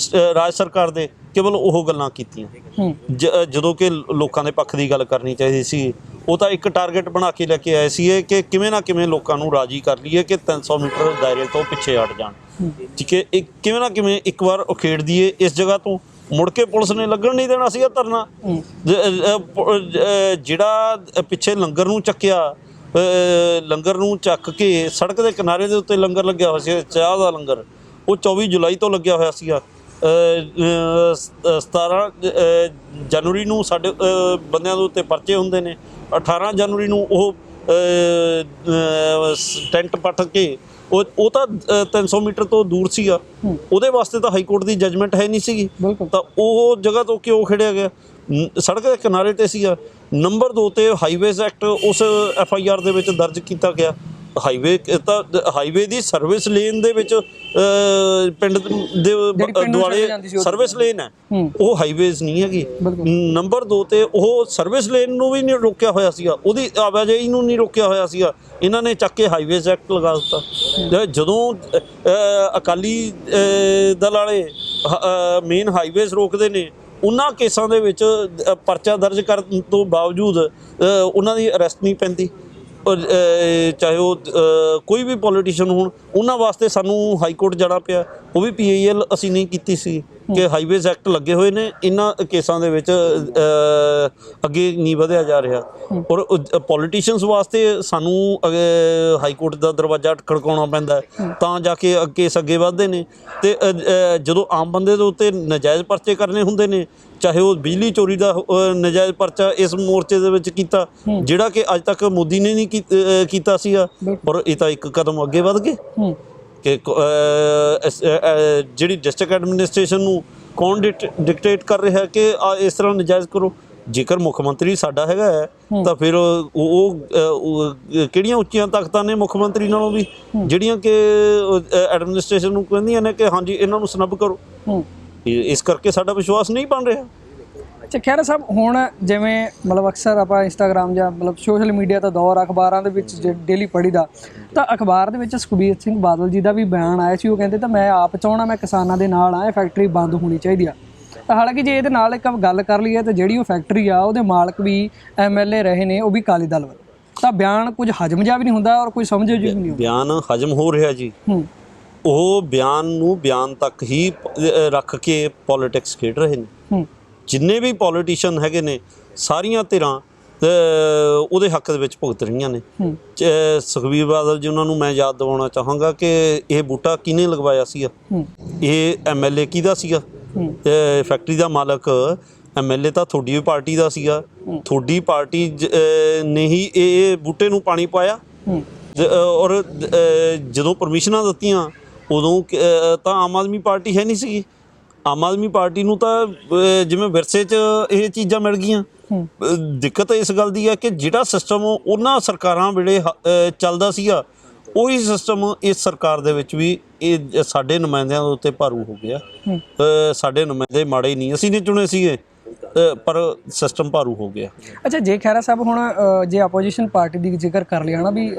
ਰਾਜ ਸਰਕਾਰ ਦੇ ਕੇਵਲ ਉਹ ਗੱਲਾਂ ਕੀਤੀਆਂ ਜਦੋਂ ਕਿ ਲੋਕਾਂ ਦੇ ਪੱਖ ਦੀ ਗੱਲ ਕਰਨੀ ਚਾਹੀਦੀ ਸੀ। ਉਹ ਤਾਂ ਇੱਕ ਟਾਰਗੇਟ ਬਣਾ ਕੇ ਲੈ ਕੇ ਆਏ ਸੀ ਕਿ ਕਿਵੇਂ ਨਾ ਕਿਵੇਂ ਲੋਕਾਂ ਨੂੰ ਰਾਜੀ ਕਰ ਲਈਏ ਕਿ 300 ਮੀਟਰ ਦਾਇਰੇ ਤੋਂ ਪਿੱਛੇ ਹਟ ਜਾਣ। ਠੀਕ ਹੈ, ਕਿਵੇਂ ਨਾ ਕਿਵੇਂ ਇੱਕ ਵਾਰ ਉਖੇੜ ਦਈਏ ਇਸ ਜਗ੍ਹਾ ਤੋਂ। ਮੁੜ ਕੇ ਪੁਲਿਸ ਨੇ ਲੱਗਣ ਨਹੀਂ ਦੇਣਾ ਸੀਗਾ ਧਰਨਾ। ਜਿਹੜਾ ਪਿੱਛੇ ਲੰਗਰ ਨੂੰ ਚੱਕਿਆ, ਲੰਗਰ ਨੂੰ ਚੱਕ ਕੇ ਸੜਕ ਦੇ ਕਿਨਾਰੇ ਦੇ ਉੱਤੇ ਲੰਗਰ ਲੱਗਿਆ ਹੋਇਆ ਸੀ, ਚਾਹ ਦਾ ਲੰਗਰ, ਉਹ 24 ਜੁਲਾਈ ਤੋਂ ਲੱਗਿਆ ਹੋਇਆ ਸੀਗਾ। 17 ਜਨਵਰੀ ਨੂੰ ਸਾਡੇ ਬੰਦਿਆਂ ਦੇ ਉੱਤੇ ਪਰਚੇ ਹੁੰਦੇ ਨੇ, 18 ਜਨਵਰੀ ਨੂੰ ਉਹ ਟੈਂਟ ਪੱਟ ਕੇ ਉਹ ਤਾਂ 300 ਮੀਟਰ ਤੋਂ ਦੂਰ ਸੀਗਾ, ਉਹਦੇ ਵਾਸਤੇ ਤਾਂ ਹਾਈ ਕੋਰਟ ਦੀ ਜਜਮੈਂਟ ਹੈ ਨਹੀਂ ਸੀਗੀ। ਤਾਂ ਉਹ ਜਗ੍ਹਾ ਤੋਂ ਕਿਉਂ ਖੜਿਆ ਗਿਆ? ਸੜਕ ਦੇ ਕਿਨਾਰੇ 'ਤੇ ਸੀਗਾ। ਨੰਬਰ 2 ਤੇ ਹਾਈਵੇਜ਼ ਐਕਟ ਉਸ FIR ਦੇ ਵਿੱਚ ਦਰਜ ਕੀਤਾ ਗਿਆ। ਹਾਈਵੇ ਦੀ ਸਰਵਿਸ ਲੇਨ ਦੇ ਵਿੱਚ ਪਿੰਡ ਦੇ ਦੁਆਲੇ ਸਰਵਿਸ ਲੇਨ ਹੈ, ਉਹ ਹਾਈਵੇਜ਼ ਨਹੀਂ ਹੈਗੀ। ਨੰਬਰ 2 ਤੇ ਉਹ ਸਰਵਿਸ ਲੇਨ ਨੂੰ ਵੀ ਨਹੀਂ ਰੋਕਿਆ ਹੋਇਆ ਸੀਗਾ, ਉਹਦੀ ਆਵਾਜਾਈ ਨੂੰ ਨਹੀਂ ਰੋਕਿਆ ਹੋਇਆ ਸੀਗਾ। ਇਹਨਾਂ ਨੇ ਚੱਕ ਕੇ ਹਾਈਵੇਜ਼ ਐਕਟ ਲਗਾ ਦਿੱਤਾ। ਜਦੋਂ ਅਕਾਲੀ ਦਲ ਵਾਲੇ ਮੇਨ ਹਾਈਵੇਜ਼ ਰੋਕਦੇ ਨੇ, ਉਹਨਾਂ ਕੇਸਾਂ ਦੇ ਵਿੱਚ ਪਰਚਾ ਦਰਜ ਕਰਨ ਤੋਂ ਬਾਵਜੂਦ ਉਹਨਾਂ ਦੀ ਅਰੈਸਟ ਨਹੀਂ ਪੈਂਦੀ। ਚਾਹੇ ਉਹ ਕੋਈ ਵੀ ਪੋਲੀਟੀਸ਼ੀਅਨ ਹੋਣ, ਉਹਨਾਂ ਵਾਸਤੇ ਸਾਨੂੰ ਹਾਈ ਕੋਰਟ ਜਾਣਾ ਪਿਆ। ਉਹ ਵੀ PIL ਅਸੀਂ ਨਹੀਂ ਕੀਤੀ ਸੀ ਕਿ ਹਾਈਵੇਜ਼ ਐਕਟ ਲੱਗੇ ਹੋਏ ਨੇ, ਇਹਨਾਂ ਕੇਸਾਂ ਦੇ ਵਿੱਚ ਅੱਗੇ ਨਹੀਂ ਵਧਿਆ ਜਾ ਰਿਹਾ। ਔਰ ਪੋਲੀਟੀਸ਼ੀਅਨਸ ਵਾਸਤੇ ਸਾਨੂੰ ਹਾਈ ਕੋਰਟ ਦਾ ਦਰਵਾਜ਼ਾ ਖੜਕਾਉਣਾ ਪੈਂਦਾ ਤਾਂ ਜਾ ਕੇ ਕੇਸ ਅੱਗੇ ਵੱਧਦੇ ਨੇ। ਅਤੇ ਜਦੋਂ ਆਮ ਬੰਦੇ ਦੇ ਉੱਤੇ ਨਜਾਇਜ਼ ਪਰਚੇ ਕਰਨੇ ਹੁੰਦੇ ਨੇ, ਚਾਹੇ ਉਹ ਬਿਜਲੀ ਚੋਰੀ ਦਾ ਨਜਾਇਜ਼ ਪਰਚਾ ਇਸ ਮੋਰਚੇ ਦੇ ਵਿੱਚ ਕੀਤਾ ਜਿਹੜਾ ਕਿ ਅੱਜ ਤੱਕ ਮੋਦੀ ਨੇ ਨਹੀਂ ਕੀਤਾ ਸੀਗਾ, ਔਰ ਇਹ ਤਾਂ ਇੱਕ ਕਦਮ ਅੱਗੇ ਵੱਧ ਗਏ ਕਿ ਜਿਹੜੀ ਡਿਸਟ੍ਰਿਕਟ ਐਡਮਿਨਿਸਟ੍ਰੇਸ਼ਨ ਨੂੰ ਕੌਣ ਡਿਕਟੇਟ ਕਰ ਰਿਹਾ ਕਿ ਇਸ ਤਰ੍ਹਾਂ ਨਜਾਇਜ਼ ਕਰੋ। ਜੇਕਰ ਮੁੱਖ ਮੰਤਰੀ ਸਾਡਾ ਹੈਗਾ ਹੈ ਤਾਂ ਫਿਰ ਉਹ ਕਿਹੜੀਆਂ ਉੱਚੀਆਂ ਤਾਕਤਾਂ ਨੇ ਮੁੱਖ ਮੰਤਰੀ ਨਾਲੋਂ ਵੀ ਜਿਹੜੀਆਂ ਕਿ ਐਡਮਿਨਿਸਟ੍ਰੇਸ਼ਨ ਨੂੰ ਕਹਿੰਦੀਆਂ ਨੇ ਕਿ ਹਾਂਜੀ ਇਹਨਾਂ ਨੂੰ ਸਨੱਬ ਕਰੋ। ਇਸ ਕਰਕੇ ਸਾਡਾ ਵਿਸ਼ਵਾਸ ਨਹੀਂ ਬਣ ਰਿਹਾ। ਅੱਛਾ ਖਹਿਰਾ ਸਾਹਿਬ, ਹੁਣ ਜਿਵੇਂ ਮਤਲਬ ਅਕਸਰ ਆਪਾਂ ਇੰਸਟਾਗ੍ਰਾਮ ਜਾਂ ਮਤਲਬ ਸੋਸ਼ਲ ਮੀਡੀਆ ਦਾ ਦੌਰ, ਅਖਬਾਰਾਂ ਦੇ ਵਿੱਚ ਡੇਲੀ ਪੜ੍ਹੀਦਾ, ਤਾਂ ਅਖਬਾਰ ਦੇ ਵਿੱਚ ਸੁਖਬੀਰ ਸਿੰਘ ਬਾਦਲ ਜੀ ਦਾ ਵੀ ਬਿਆਨ ਆਇਆ ਸੀ। ਉਹ ਕਹਿੰਦੇ ਤਾਂ ਮੈਂ ਆਪ ਚਾਹੁੰਦਾ ਮੈਂ ਕਿਸਾਨਾਂ ਦੇ ਨਾਲ ਆ, ਇਹ ਫੈਕਟਰੀ ਬੰਦ ਹੋਣੀ ਚਾਹੀਦੀ ਆ। ਤਾਂ ਹਾਲਾਂਕਿ ਜੇ ਇਹਦੇ ਨਾਲ ਇੱਕ ਗੱਲ ਕਰ ਲਈਏ ਤਾਂ ਜਿਹੜੀ ਉਹ ਫੈਕਟਰੀ ਆ ਉਹਦੇ ਮਾਲਕ ਵੀ MLA ਰਹੇ ਨੇ, ਉਹ ਵੀ ਅਕਾਲੀ ਦਲ ਵੱਲ। ਤਾਂ ਬਿਆਨ ਕੁਝ ਹਜਮ ਜਿਹਾ ਵੀ ਨਹੀਂ ਹੁੰਦਾ ਔਰ ਕੋਈ ਸਮਝ ਵੀ ਨਹੀਂ। ਬਿਆਨ ਹਜਮ ਹੋ ਰਿਹਾ ਜੀ। ਉਹ ਬਿਆਨ ਨੂੰ ਬਿਆਨ ਤੱਕ ਹੀ ਰੱਖ ਕੇ ਪੋਲੀਟਿਕਸ ਖੇਡ ਰਹੇ ਨੇ। ਜਿੰਨੇ ਵੀ ਪੋਲੀਟੀਸ਼ੀਅਨ ਹੈਗੇ ਨੇ ਸਾਰੀਆਂ ਧਿਰਾਂ ਉਹਦੇ ਹੱਕ ਦੇ ਵਿੱਚ ਭੁਗਤ ਰਹੀਆਂ ਨੇ। ਸੁਖਬੀਰ ਬਾਦਲ ਜੀ ਉਹਨਾਂ ਨੂੰ ਮੈਂ ਯਾਦ ਦਿਵਾਉਣਾ ਚਾਹਾਂਗਾ ਕਿ ਇਹ ਬੂਟਾ ਕਿਹਨੇ ਲਗਵਾਇਆ ਸੀਗਾ, ਇਹ MLA ਕਿਹਦਾ ਸੀਗਾ। ਫੈਕਟਰੀ ਦਾ ਮਾਲਕ MLA ਤਾਂ ਤੁਹਾਡੀ ਵੀ ਪਾਰਟੀ ਦਾ ਸੀਗਾ, ਤੁਹਾਡੀ ਪਾਰਟੀ ਨੇ ਹੀ ਇਹ ਬੂਟੇ ਨੂੰ ਪਾਣੀ ਪਾਇਆ। ਔਰ ਜਦੋਂ ਪਰਮਿਸ਼ਨਾਂ ਦਿੱਤੀਆਂ ਉਦੋਂ ਤਾਂ ਆਮ ਆਦਮੀ ਪਾਰਟੀ ਹੈ ਨਹੀਂ ਸੀਗੀ। ਆਮ ਆਦਮੀ ਪਾਰਟੀ ਨੂੰ ਤਾਂ ਜਿਵੇਂ ਵਿਰਸੇ 'ਚ ਇਹ ਚੀਜ਼ਾਂ ਮਿਲ ਗਈਆਂ। ਦਿੱਕਤ ਇਸ ਗੱਲ ਦੀ ਹੈ ਕਿ ਜਿਹੜਾ ਸਿਸਟਮ ਉਹਨਾਂ ਸਰਕਾਰਾਂ ਵੇਲੇ ਚੱਲਦਾ ਸੀਗਾ ਉਹੀ ਸਿਸਟਮ ਇਸ ਸਰਕਾਰ ਦੇ ਵਿੱਚ ਵੀ ਇਹ ਸਾਡੇ ਨੁਮਾਇੰਦਿਆਂ ਦੇ ਉੱਤੇ ਭਾਰੂ ਹੋ ਗਿਆ। ਸਾਡੇ ਨੁਮਾਇੰਦੇ ਮਾੜੇ ਨਹੀਂ, ਅਸੀਂ ਨਹੀਂ ਚੁਣੇ ਸੀਗੇ, ਪਰ ਸਿਸਟਮ ਭਾਰੂ ਹੋ ਗਿਆ। ਅੱਛਾ ਜੇ ਖਹਿਰਾ ਸਾਹਿਬ ਹੁਣ ਜੇ ਆਪੋਜੀਸ਼ਨ ਪਾਰਟੀ ਦੀ ਜ਼ਿਕਰ ਕਰ ਲਿਆ ਨਾ ਵੀ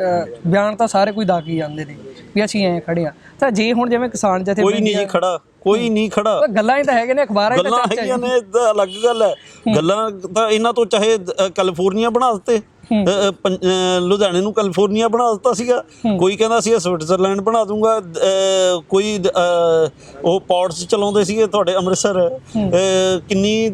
ਬਿਆਨ ਤਾਂ ਸਾਰੇ ਕੋਈ ਦਾਗੀ ਜਾਂਦੇ ਨੇ ਵੀ ਅਸੀਂ ਐਂ ਖੜੇ ਆ, ਤਾਂ ਜੇ ਹੁਣ ਜਿਵੇਂ ਕਿਸਾਨ ਜਥੇ ਕੋਈ ਨਹੀਂ ਖੜਾ, ਕੋਈ ਨਹੀਂ ਖੜਾ। ਗੱਲਾਂ ਹੀ ਤਾਂ ਹੈਗੇ ਨੇ, ਅਖਬਾਰਾਂ ਹੀ ਤਾਂ ਹੈਗੀਆਂ ਨੇ, ਅਲੱਗ ਗੱਲ ਹੈ। ਗੱਲਾਂ ਤਾਂ ਇਹਨਾਂ ਤੋਂ ਚਾਹੇ ਕੈਲੀਫੋਰਨੀਆ ਬਣਾ ਦਿੱਤੇ, ਲੁਧਿਆਣੇ ਨੂੰ ਕੈਲੀਫੋਰਨੀਆ ਬਣਾ ਦਿੱਤਾ ਸੀਗਾ, ਕੋਈ ਕਹਿੰਦਾ ਸੀ ਸਵਿਟਜ਼ਰਲੈਂਡ ਬਣਾ ਦੂੰਗਾ, ਕੋਈ ਉਹ ਪੋਰਟਸ ਚਲਾਉਂਦੇ ਸੀਗੇ ਤੁਹਾਡੇ ਅੰਮ੍ਰਿਤਸਰ, ਕਿੰਨੀ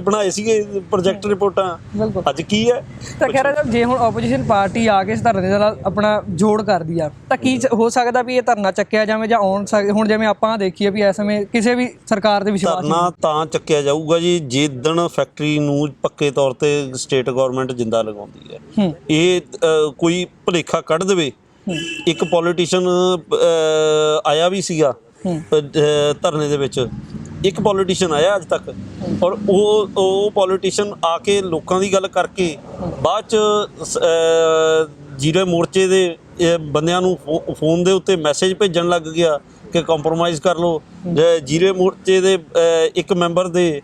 ਬਣਾਏ ਸੀਗੇ ਪ੍ਰੋਜੈਕਟ ਰਿਪੋਰਟਾਂ। ਅੱਜ ਕੀ ਹੈ? ਤਾਂ ਖੈਰ ਜੇ ਹੁਣ ਆਪੋਜੀਸ਼ਨ ਪਾਰਟੀ ਆ ਕੇ ਇਸ ਧਰਨੇ ਦੇ ਨਾਲ ਆਪਣਾ ਜੋੜ ਕਰਦੀ ਆ ਤਾਂ ਕੀ ਹੋ ਸਕਦਾ ਵੀ ਇਹ ਧਰਨਾ ਚੱਕਿਆ ਜਾਵੇ ਜਾਂ ਹੁਣ ਜਿਵੇਂ ਆਪਾਂ ਦੇਖੀਏ ਵੀ ਇਸ ਸਮੇਂ ਕਿਸੇ ਵੀ ਸਰਕਾਰ ਦੇ ਵਿਸ਼ਵਾਸ ਧਰਨਾ ਤਾਂ ਚੱਕਿਆ ਜਾਊਗਾ ਜੀ ਜਿੱਦਣ ਫੈਕਟਰੀ ਨੂੰ ਪੱਕੇ ਤੌਰ ਤੇ ਸਟੇਟ ਗਵਰਨਮੈਂਟ ਜਿੰਦਾ ਲਗਾਉਂਦੀ ਹੈ। ਇਹ ਕੋਈ ਭੁਲੇਖਾ ਕੱਢ ਦੇਵੇ। ਇੱਕ ਪੋਲੀਟੀਸ਼ੀਅਨ ਆਇਆ ਵੀ ਸੀਗਾ ਧਰਨੇ ਦੇ ਵਿੱਚ, ਇੱਕ ਪੋਲੀਟੀਸ਼ੀਅਨ ਆਇਆ ਅੱਜ ਤੱਕ, ਔਰ ਉਹ ਪੋਲੀਟੀਸ਼ੀਅਨ ਆ ਕੇ ਲੋਕਾਂ ਦੀ ਗੱਲ ਕਰਕੇ ਬਾਅਦ 'ਚ ਜੀਰੇ ਮੋਰਚੇ ਦੇ ਬੰਦਿਆਂ ਨੂੰ ਫੋਨ ਦੇ ਉੱਤੇ ਮੈਸੇਜ ਭੇਜਣ ਲੱਗ ਗਿਆ ਕਿ ਕੰਪਰੋਮਾਈਜ਼ ਕਰ ਲਓ। ਜੀਰੇ ਮੋਰਚੇ ਦੇ ਇੱਕ ਮੈਂਬਰ ਦੇ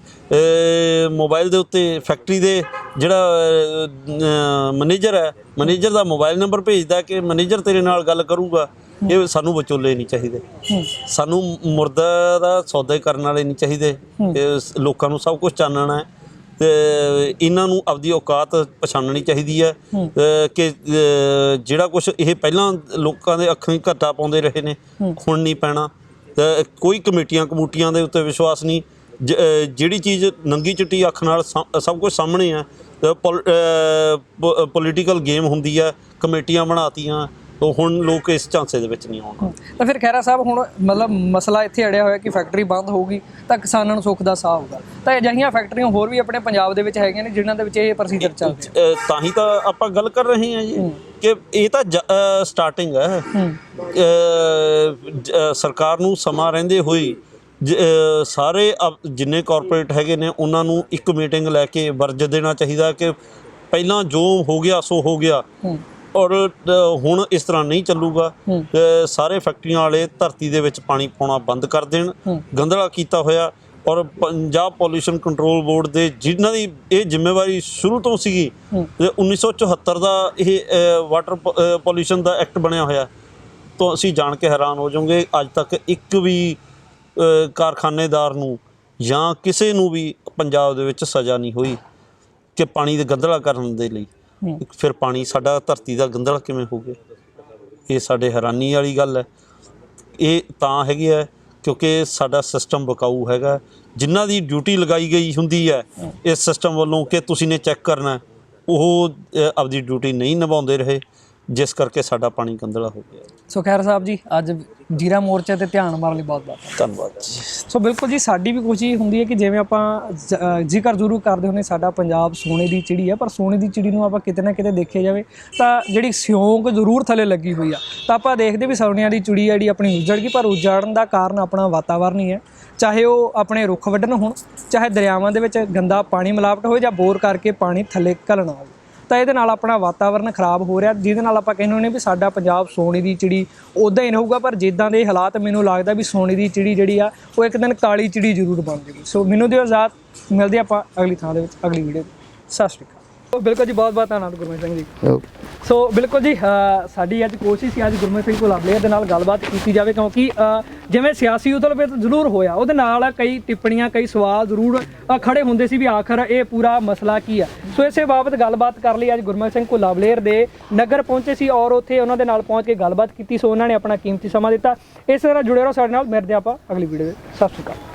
ਮੋਬਾਈਲ ਦੇ ਉੱਤੇ ਫੈਕਟਰੀ ਦੇ ਜਿਹੜਾ ਮੈਨੇਜਰ ਹੈ, ਮੈਨੇਜਰ ਦਾ ਮੋਬਾਈਲ ਨੰਬਰ ਭੇਜਦਾ ਕਿ ਮੈਨੇਜਰ ਤੇਰੇ ਨਾਲ ਗੱਲ ਕਰੂਗਾ। ਇਹ ਸਾਨੂੰ ਵਿਚੋਲੇ ਨਹੀਂ ਚਾਹੀਦੇ, ਸਾਨੂੰ ਮੁਰਦਾ ਦਾ ਸੌਦਾ ਕਰਨ ਵਾਲੇ ਨਹੀਂ ਚਾਹੀਦੇ। ਲੋਕਾਂ ਨੂੰ ਸਭ ਕੁਝ ਚਾਨਣਾ ਹੈ ਤੇ ਇਹਨਾਂ ਨੂੰ ਆਪਦੀ ਔਕਾਤ ਪਛਾਣਨੀ ਚਾਹੀਦੀ ਹੈ ਕਿ ਜਿਹੜਾ ਕੁਛ ਇਹ ਪਹਿਲਾਂ ਲੋਕਾਂ ਦੇ ਅੱਖਾਂ 'ਚ ਘੱਟਾ ਪਾਉਂਦੇ ਰਹੇ ਨੇ ਹੁਣ ਨਹੀਂ ਪੈਣਾ। ਕੋਈ ਕਮੇਟੀਆਂ ਦੇ ਉੱਤੇ ਵਿਸ਼ਵਾਸ ਨਹੀਂ। ਜਿਹੜੀ ਚੀਜ਼ ਨੰਗੀ ਚਿੱਟੀ ਅੱਖ ਨਾਲ ਸਭ ਕੁਝ ਸਾਹਮਣੇ ਆ, ਪੋਲੀਟੀਕਲ ਗੇਮ ਹੁੰਦੀ ਹੈ, ਕਮੇਟੀਆਂ ਬਣਾਤੀਆਂ, ਤਾਂ ਹੁਣ ਲੋਕ ਇਸ ਝਾਂਸੇ ਦੇ ਵਿੱਚ ਨਹੀਂ ਆਉਣਾ। ਤਾਂ ਫਿਰ ਖਹਿਰਾ ਸਾਹਿਬ ਹੁਣ ਮਤਲਬ ਮਸਲਾ ਇੱਥੇ ਅੜਿਆ ਹੋਇਆ ਕਿ ਫੈਕਟਰੀ ਬੰਦ ਹੋਊਗੀ ਤਾਂ ਕਿਸਾਨਾਂ ਨੂੰ ਸੁੱਖ ਦਾ ਸਾਹ ਹੋਊਗਾ। ਤਾਂ ਅਜਿਹੀਆਂ ਫੈਕਟਰੀਆਂ ਹੋਰ ਵੀ ਆਪਣੇ ਪੰਜਾਬ ਦੇ ਵਿੱਚ ਹੈਗੀਆਂ ਨੇ ਜਿਨ੍ਹਾਂ ਦੇ ਵਿੱਚ ਇਹ ਪ੍ਰੋਸੀਜਰ ਚੱਲਦਾ। ਤਾਂ ਹੀ ਤਾਂ ਆਪਾਂ ਗੱਲ ਕਰ ਰਹੇ ਹਾਂ ਜੀ ਕਿ ਇਹ ਤਾਂ ਸਟਾਰਟਿੰਗ ਹੈ। ਸਰਕਾਰ ਨੂੰ ਸਮਾਂ ਰਹਿੰਦੇ ਹੋਏ ਸਾਰੇ ਜਿੰਨੇ ਕਾਰਪੋਰੇਟ ਹੈਗੇ ਨੇ ਉਹਨਾਂ ਨੂੰ ਇੱਕ ਮੀਟਿੰਗ ਲੈ ਕੇ ਵਰਜ ਦੇਣਾ ਚਾਹੀਦਾ ਕਿ ਪਹਿਲਾਂ ਜੋ ਹੋ ਗਿਆ ਸੋ ਹੋ ਗਿਆ, ਔਰ ਹੁਣ ਇਸ ਤਰ੍ਹਾਂ ਨਹੀਂ ਚੱਲੂਗਾ। ਸਾਰੇ ਫੈਕਟਰੀਆਂ ਵਾਲੇ ਧਰਤੀ ਦੇ ਵਿੱਚ ਪਾਣੀ ਪਾਉਣਾ ਬੰਦ ਕਰ ਦੇਣ, ਗੰਧਲਾ ਕੀਤਾ ਹੋਇਆ। ਔਰ ਪੰਜਾਬ ਪੋਲਿਊਸ਼ਨ ਕੰਟਰੋਲ ਬੋਰਡ ਦੇ ਜਿਨ੍ਹਾਂ ਦੀ ਇਹ ਜ਼ਿੰਮੇਵਾਰੀ ਸ਼ੁਰੂ ਤੋਂ ਸੀਗੀ, 1974 ਦਾ ਇਹ ਵਾਟਰ ਪੋਲਿਊਸ਼ਨ ਦਾ ਐਕਟ ਬਣਿਆ ਹੋਇਆ, ਤਾਂ ਅਸੀਂ ਜਾਣ ਕੇ ਹੈਰਾਨ ਹੋ ਜਾਵਾਂਗੇ ਅੱਜ ਤੱਕ ਇੱਕ ਵੀ ਕਾਰਖਾਨੇਦਾਰ ਨੂੰ ਜਾਂ ਕਿਸੇ ਨੂੰ ਵੀ ਪੰਜਾਬ ਦੇ ਵਿੱਚ ਸਜ਼ਾ ਨਹੀਂ ਹੋਈ ਕਿ ਪਾਣੀ ਦੇ ਗੰਧਲਾ ਕਰਨ ਦੇ ਲਈ। ਫਿਰ ਪਾਣੀ ਸਾਡਾ ਧਰਤੀ ਦਾ ਗੰਧਲਾ ਕਿਵੇਂ ਹੋ ਗਿਆ? ਇਹ ਸਾਡੇ ਹੈਰਾਨੀ ਵਾਲੀ ਗੱਲ ਹੈ। ਇਹ ਤਾਂ ਹੈਗੀ ਹੈ ਕਿਉਂਕਿ ਸਾਡਾ ਸਿਸਟਮ ਵਿਕਾਊ ਹੈਗਾ। ਜਿਨ੍ਹਾਂ ਦੀ ਡਿਊਟੀ ਲਗਾਈ ਗਈ ਹੁੰਦੀ ਹੈ ਇਸ ਸਿਸਟਮ ਵੱਲੋਂ ਕਿ ਤੁਸੀਂ ਨੇ ਚੈੱਕ ਕਰਨਾ, ਉਹ ਆਪਦੀ ਡਿਊਟੀ ਨਹੀਂ ਨਿਭਾਉਂਦੇ ਰਹੇ, ਜਿਸ ਕਰਕੇ ਸਾਡਾ ਪਾਣੀ ਗੰਦਲਾ ਹੋ ਗਿਆ। ਸੋ ਖੈਰ ਸਾਹਿਬ ਜੀ, ਅੱਜ ਜੀਰਾ ਮੋਰਚੇ ਤੇ ਧਿਆਨ ਮਾਰਨ ਲਈ ਬਹੁਤ ਬਹੁਤ ਧੰਨਵਾਦ ਜੀ। ਸੋ ਬਿਲਕੁਲ ਜੀ, ਸਾਡੀ ਵੀ ਕੋਸ਼ਿਸ਼ ਹੁੰਦੀ ਹੈ ਕਿ ਜਿਵੇਂ ਆਪਾਂ ਜ਼ਿਕਰ ਜ਼ਰੂਰ ਕਰਦੇ ਹੁੰਦੇ ਸਾਡਾ ਪੰਜਾਬ ਸੋਨੇ ਦੀ ਚਿੜੀ ਹੈ, ਪਰ ਸੋਨੇ ਦੀ ਚਿੜੀ ਨੂੰ ਆਪਾਂ ਕਿਤੇ ਨਾ ਕਿਤੇ ਦੇਖਿਆ ਜਾਵੇ ਤਾਂ ਜਿਹੜੀ ਸਿਉਂਕ ਜ਼ਰੂਰ ਥੱਲੇ ਲੱਗੀ ਹੋਈ ਆ। ਤਾਂ ਆਪਾਂ ਦੇਖਦੇ ਵੀ ਸੋਨਿਆਂ ਦੀ ਚਿੜੀ ਜਿਹੜੀ ਆਪਣੀ ਉੱਜੜ ਗਈ, ਪਰ ਉੱਜੜਨ ਦਾ ਕਾਰਨ ਆਪਣਾ ਵਾਤਾਵਰਨ ਹੀ ਹੈ। ਚਾਹੇ ਉਹ ਆਪਣੇ ਰੁੱਖ ਵੱਢਣ ਹੋਣ, ਚਾਹੇ ਦਰਿਆਵਾਂ ਦੇ ਵਿੱਚ ਗੰਦਾ ਪਾਣੀ ਮਿਲਾਵਟ ਹੋਵੇ, ਜਾਂ ਬੋਰ ਕਰਕੇ ਪਾਣੀ ਥੱਲੇ ਘੱਲਣਾ ਹੋਵੇ, ਤਾਂ ਇਹਦੇ ਨਾਲ ਆਪਣਾ ਵਾਤਾਵਰਨ ਖਰਾਬ ਹੋ ਰਿਹਾ, ਜਿਹਦੇ ਨਾਲ ਆਪਾਂ ਕਹਿੰਦੇ ਹੁੰਦੇ ਵੀ ਸਾਡਾ ਪੰਜਾਬ ਸੋਨੇ ਦੀ ਚਿੜੀ ਉੱਦਾਂ ਹੀ ਰਹੂਗਾ। ਪਰ ਜਿੱਦਾਂ ਦੇ ਹਾਲਾਤ ਮੈਨੂੰ ਲੱਗਦਾ ਵੀ ਸੋਨੇ ਦੀ ਚਿੜੀ ਜਿਹੜੀ ਆ ਉਹ ਇੱਕ ਦਿਨ ਕਾਲੀ ਚਿੜੀ ਜ਼ਰੂਰ ਬਣ ਜਾਊਗੀ। ਸੋ ਮੈਨੂੰ ਦਿਓ ਇਜਾਜ਼ਤ, ਮਿਲਦੇ ਆਪਾਂ ਅਗਲੀ ਥਾਂ ਦੇ ਵਿੱਚ ਅਗਲੀ ਵੀਡੀਓ। ਸਤਿ ਸ਼੍ਰੀ ਅਕਾਲ। ਬਿਲਕੁਲ ਜੀ, ਬਹੁਤ ਬਹੁਤ ਧੰਨਵਾਦ ਗੁਰਮੇਲ ਸਿੰਘ ਜੀ। ਸੋ ਬਿਲਕੁਲ ਜੀ, ਸਾਡੀ ਅੱਜ ਕੋਸ਼ਿਸ਼ ਸੀ ਅੱਜ ਗੁਰਮੇਲ ਸਿੰਘ ਕੋਲਾਬਲੇਅਰ ਦੇ ਨਾਲ ਗੱਲਬਾਤ ਕੀਤੀ ਜਾਵੇ, ਕਿਉਂਕਿ ਜਿਵੇਂ ਸਿਆਸੀ ਉਥਲ-ਪੁਥਲ ਜ਼ਰੂਰ ਹੋਇਆ, ਉਹਦੇ ਨਾਲ ਕਈ ਟਿੱਪਣੀਆਂ, ਕਈ ਸਵਾਲ ਜ਼ਰੂਰ ਖੜੇ ਹੁੰਦੇ ਸੀ ਵੀ ਆਖਰ ਇਹ ਪੂਰਾ ਮਸਲਾ ਕੀ ਆ। ਸੋ ਇਸੇ ਬਾਬਤ ਗੱਲਬਾਤ ਕਰ ਲਈ ਅੱਜ ਗੁਰਮੇਲ ਸਿੰਘ ਕੋਲਾਬਲੇਅਰ ਦੇ ਨਗਰ ਪਹੁੰਚੇ ਸੀ ਔਰ ਉੱਥੇ ਉਹਨਾਂ ਦੇ ਨਾਲ ਪਹੁੰਚ ਕੇ ਗੱਲਬਾਤ ਕੀਤੀ। ਸੋ ਉਹਨਾਂ ਨੇ ਆਪਣਾ ਕੀਮਤੀ ਸਮਾਂ ਦਿੱਤਾ। ਇਸ ਤਰ੍ਹਾਂ ਜੁੜੇ ਰਹੋ ਸਾਡੇ ਨਾਲ, ਮਿਲਦੇ ਆਪਾਂ ਅਗਲੀ ਵੀਡੀਓ ਵਿੱਚ। ਸਤਿ ਸ਼੍ਰੀ ਅਕਾਲ।